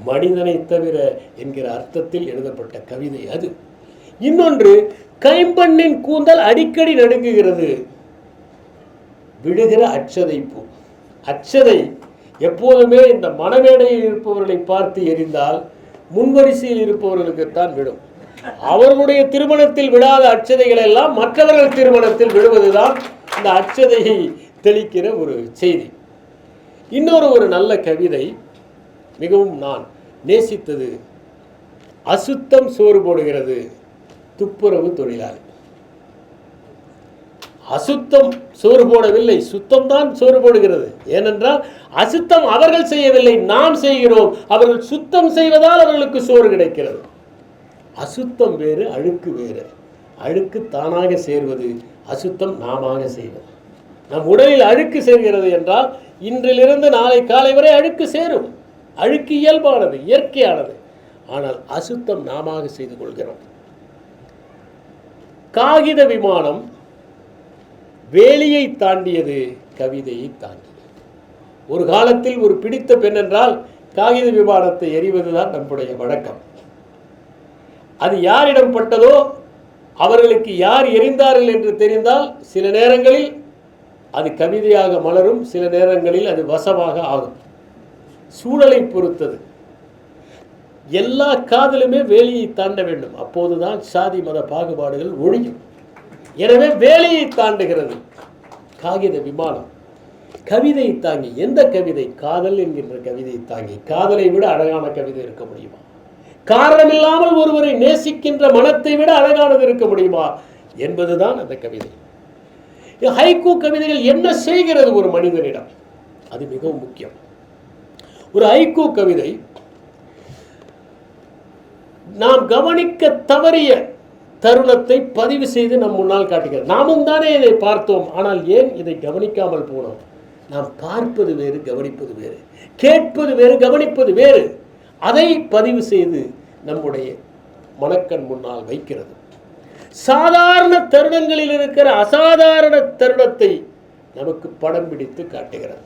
மனிதனை தவிர என்கிற அர்த்தத்தில் எழுதப்பட்ட கவிதை அது. இன்னொன்று, கைம்பண்ணின் கூந்தல் அடிக்கடி நடுங்குகிறது, விடுகிற அட்சதை பூ. அட்சதை எப்போதுமே இந்த மணமேடையில் இருப்பவர்களை பார்த்து எரிந்தால் முன்வரிசையில் இருப்பவர்களுக்குத்தான் விடும். அவர்களுடைய திருமணத்தில் விடாத அட்சதைகள் எல்லாம் மற்றவர்கள் திருமணத்தில் விடுவதுதான் இந்த அட்சதையை தெளிக்கிற ஒரு செய்தி. இன்னொரு நல்ல கவிதை, மிகவும் நான் நேசித்தது, அசுத்தம் சோறு போடுகிறது, துப்புரவு தொழிலாளி. அசுத்தம் சோறு போடவில்லை, சுத்தம் தான் சோறு போடுகிறது. ஏனென்றால் அசுத்தம் அவர்கள் செய்யவில்லை, நாம் செய்கிறோம். அவர்கள் சுத்தம் செய்வதால் அவர்களுக்கு சோறு கிடைக்கிறது. அசுத்தம் வேறு, அழுக்கு வேறு. அழுக்கு தானாக சேர்வது, அசுத்தம் நாமாக செய்வது. நம் உடலில் அழுக்கு சேர்கிறது என்றால் இன்றிலிருந்து நாளை காலை வரை அழுக்கு சேரும். அழுக்கு இயல்பானது, இயற்கையானது. ஆனால் அசுத்தம் நாமாக செய்து கொள்கிறோம். காகித விமானம் வேலியை தாண்டியது, கவிதையை தாண்டியது. ஒரு காலத்தில் ஒரு பிடித்த பெண் என்றால் காகித விமானத்தை எறிவதுதான் நம்முடைய வழக்கம். அது யாரிடம் பட்டதோ அவர்களுக்கு யார் எறிந்தார்கள் என்று தெரிந்தால் சில நேரங்களில் அது கவிதையாக மலரும், சில நேரங்களில் அது வசமாக ஆகும். சூழலை பொறுத்தது. எல்லா காதலுமே வேலியை தாண்ட வேண்டும். அப்போதுதான் சாதி மத பாகுபாடுகள் ஒழியும். எனவே வேலியை தாண்டுகிறது காகித விமானம். கவிதை தாங்கி. எந்த கவிதை? காதல் என்கின்ற கவிதையை தாங்கி. காதலை விட அழகான கவிதை இருக்க முடியுமா? காரணமில்லாமல் ஒருவரை நேசிக்கின்ற மனத்தை விட அழகானது இருக்க முடியுமா என்பதுதான் அந்த கவிதை. ஹைக்கூ கவிதைகள் என்ன செய்கிறது ஒரு மனிதனிடம்? அது மிகவும் முக்கியம். ஒரு ஹைக்கூ கவிதை நாம் கவனிக்க தவறிய தருணத்தை பதிவு செய்து நம் முன்னால் காட்டுகிறது. நாமும் தானே இதை பார்த்தோம், ஆனால் ஏன் இதை கவனிக்காமல் போனோம்? நாம் பார்ப்பது வேறு, கவனிப்பது வேறு. கேட்பது வேறு, கவனிப்பது வேறு. அதை பதிவு செய்து நம்முடைய மனக்கண் முன்னால் வைக்கிறது. சாதாரண தருணங்களில் இருக்கிற அசாதாரண தருணத்தை நமக்கு படம் பிடித்து காட்டுகிறது.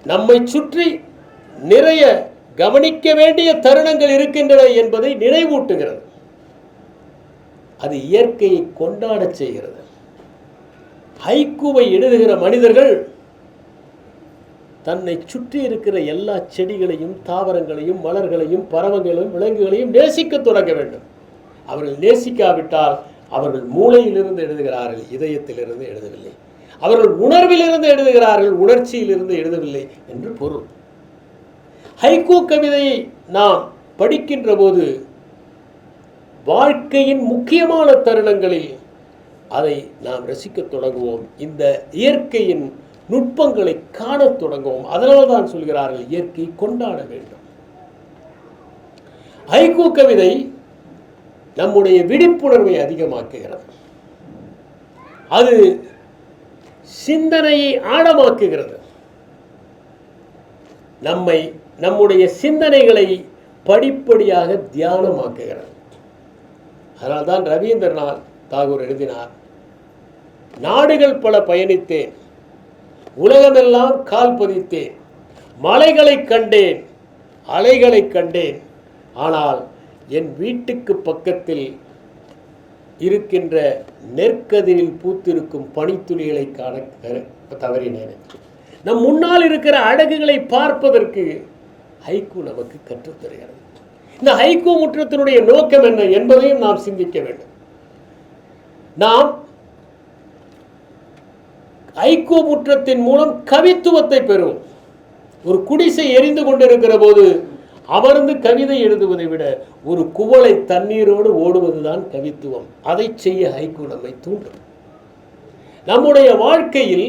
நம்மை சுற்றி நிறைய கவனிக்க வேண்டிய தருணங்கள் இருக்கின்றன என்பதை நினைவூட்டுகிறது. அது இயற்கையை கொண்டாட செய்கிறது. ஹைக்கூவை எழுதுகிற மனிதர்கள் தன்னை சுற்றி இருக்கிற எல்லா செடிகளையும், தாவரங்களையும், மலர்களையும், பறவைகளையும், விலங்குகளையும் நேசிக்க தொடங்க வேண்டும். அவர்கள் நேசிக்காவிட்டால் அவர்கள் மூளையிலிருந்து எழுதுகிறார்கள், இதயத்திலிருந்து எழுதவில்லை. அவர்கள் உணர்விலிருந்து எழுதுகிறார்கள், உணர்ச்சியிலிருந்து எழுதவில்லை என்று பொருள். ஹைக்கூ கவிதையை நாம் படிக்கின்ற போது வாழ்க்கையின் முக்கியமான தருணங்களில் அதை நாம் ரசிக்க தொடங்குவோம். இந்த இயற்கையின் நுட்பங்களை காணத் தொடங்குவோம். அதனால் தான் சொல்கிறார்கள் இயற்கையை கொண்டாட வேண்டும். ஹைக்கூ கவிதை நம்முடைய விழிப்புணர்வை அதிகமாக்குகிறது. அது சிந்தனையை ஆழமாக்குகிறது. நம்முடைய சிந்தனைகளை படிப்படியாக தியானமாக்குகிறது. அதனால்தான் ரவீந்திரநாத் தாகூர் எழுதினார், நாடுகள் பல பயணித்தேன், உலகமெல்லாம் கால் பதித்தேன், மலைகளை கண்டேன், அலைகளை கண்டேன், ஆனால் என் வீட்டுக்கு பக்கத்தில் இருக்கின்ற நெற்கதிரில் பூத்திருக்கும் பனித்துளிகளை காண தவறினேன். நம் முன்னால் இருக்கிற அழகுகளை பார்ப்பதற்கு ஹைக்கூ நமக்கு கற்றுத்தருகிறது. இந்த ஹைக்கூ முற்றத்தினுடைய நோக்கம் என்ன என்பதையும் நாம் சிந்திக்க வேண்டும். நாம் ஹைக்கூ முற்றத்தின் மூலம் கவித்துவத்தை பெறுவோம். ஒரு குடிசை எரிந்து கொண்டிருக்கிற போது அமர்ந்து கவிதை எழுதுவதை விட ஒரு குவளை தண்ணீரோடு ஓடுவதுதான் கவித்துவம். அதை செய்ய ஹைக்கூ நம்மை தூண்டும். நம்முடைய வாழ்க்கையில்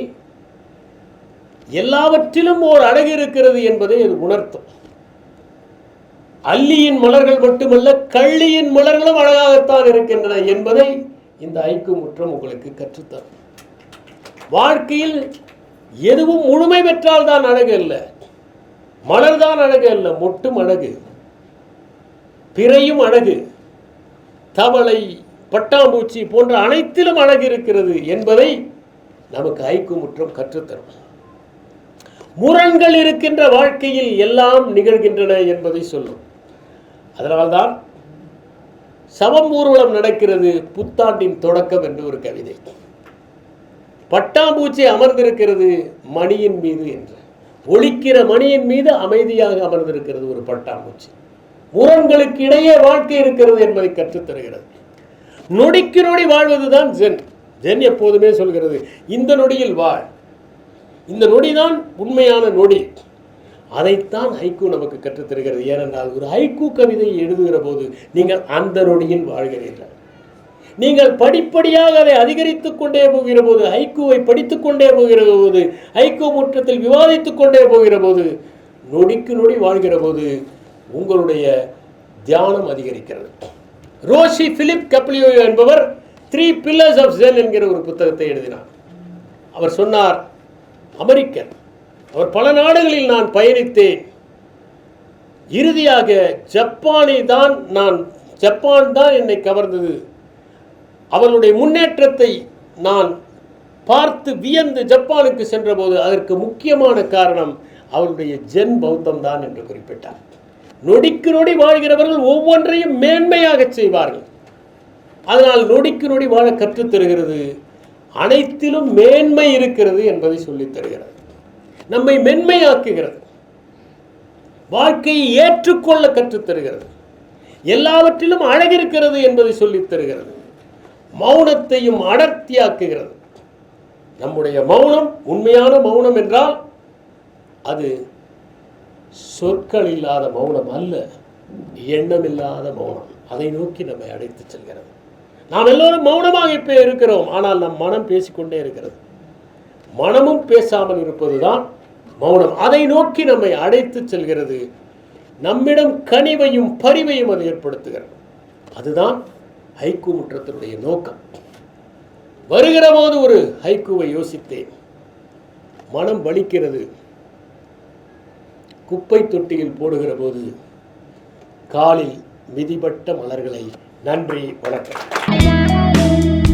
எல்லாவற்றிலும் ஓர் அழகு இருக்கிறது என்பதை அது உணர்த்தும். அல்லியின் மலர்கள் மட்டுமல்ல, கள்ளியின் மலர்களும் அழகாகத்தான் இருக்கின்றன என்பதை இந்த ஹைக்கூ முற்றம் உங்களுக்கு கற்றுத்தரும். வாழ்க்கையில் எதுவும் முழுமை பெற்றால் தான் அழகு அல்ல, மலர்தான் அழகு அல்ல, மொட்டும் அழகு, பிறையும் அழகு, தவளை, பட்டாம்பூச்சி போன்ற அனைத்திலும் அழகு இருக்கிறது என்பதை நமக்கு ஹைக்கூ முற்றம் கற்றுத்தரும். முரண்கள் இருக்கின்ற வாழ்க்கையில் எல்லாம் நிகழ்கின்றன என்பதை சொல்லும். அதனால்தான் சவம் ஊர்வலம் நடக்கிறது, புத்தாண்டின் தொடக்கம் என்று ஒரு கவிதை. பட்டாம்பூச்சி அமர்ந்திருக்கிறது மணியின் மீது என்று, ஒலிக்கிற மணியின் மீது அமைதியாக அமர்ந்திருக்கிறது ஒரு பட்டாம்பூச்சி. முரண்களுக்கு இடையே வாழ்க்கை இருக்கிறது என்பதை கற்றுத்தருகிறது. நொடிக்கு நொடி வாழ்வதுதான் ஜென். ஜென் எப்போதுமே சொல்கிறது, இந்த நொடியில் வாழ், இந்த நொடிதான் உண்மையான நொடி. அதைத்தான் ஹைக்கூ நமக்கு கற்றுத்தருகிறது. ஏனென்றால் ஒரு ஹைக்கூ கவிதை எழுதுகிற போது நீங்கள் அந்த நொடியில் வாழ்கிறீர்கள். நீங்கள் படிப்படியாக அதை அதிகரித்துக் கொண்டே போகிற போது, ஹைக்கூவை படித்துக் கொண்டே போகிற போது, ஹைக்கூ முற்றத்தில் விவாதித்துக் கொண்டே போகிற போது, நொடிக்கு நொடி வாழ்கிற போது உங்களுடைய தியானம் அதிகரிக்கிறது. ரோஷி பிலிப் கப்லியோ என்பவர் 3 Pillars of Zen என்கிற ஒரு புத்தகத்தை எழுதினார். அவர் சொன்னார், அமெரிக்கன், அவர் பல நாடுகளில் நான் பயணித்தேன், இறுதியாக ஜப்பான் தான் என்னை கவர்ந்தது. அவர்களுடைய முன்னேற்றத்தை நான் பார்த்து வியந்து ஜப்பானுக்கு சென்றபோது அதற்கு முக்கியமான காரணம் அவருடைய ஜென் பௌத்தம் தான் என்று குறிப்பிட்டார். நொடிக்கு நொடி வாழ்கிறவர்கள் ஒவ்வொன்றையும் மேன்மையாக செய்வார்கள். அதனால் நொடிக்கு நொடி வாழ கற்றுத்தருகிறது. அனைத்திலும் மேன்மை இருக்கிறது என்பதை சொல்லித் தருகிறது. நம்மை மென்மையாக்குகிறது. வாழ்க்கையை ஏற்றுக்கொள்ள கற்றுத்தருகிறது. எல்லாவற்றிலும் அழகிருக்கிறது என்பதை சொல்லித் தருகிறது. மௌனத்தையும் அடர்த்தியாக்குகிறது. நம்முடைய மௌனம் உண்மையான மௌனம் என்றால் அது சொற்கள் இல்லாத மௌனம் அல்ல, எண்ணமில்லாத மௌனம். அதை நோக்கி நம்மை அழைத்து செல்கிறது. நாம் எல்லோரும் மௌனமாக இப்போ இருக்கிறோம், ஆனால் நம் மனம் பேசிக்கொண்டே இருக்கிறது. மனமும் பேசாமல் இருப்பதுதான் மௌனம். அதை நோக்கி நம்மை அழைத்து செல்கிறது. நம்மிடம் கனிவையும் பரிவையும் அது ஏற்படுத்துகிறது. அதுதான் ஹைக்கூ முற்றத்தினுடைய நோக்கம். வருகிற போது ஒரு ஹைக்கூவை யோசித்தேன். மனம் வலிக்கிறது. குப்பை தொட்டியில் போடுகிற போது காலில் மிதிபட்ட மலர்களை. நன்றி, வணக்கம்.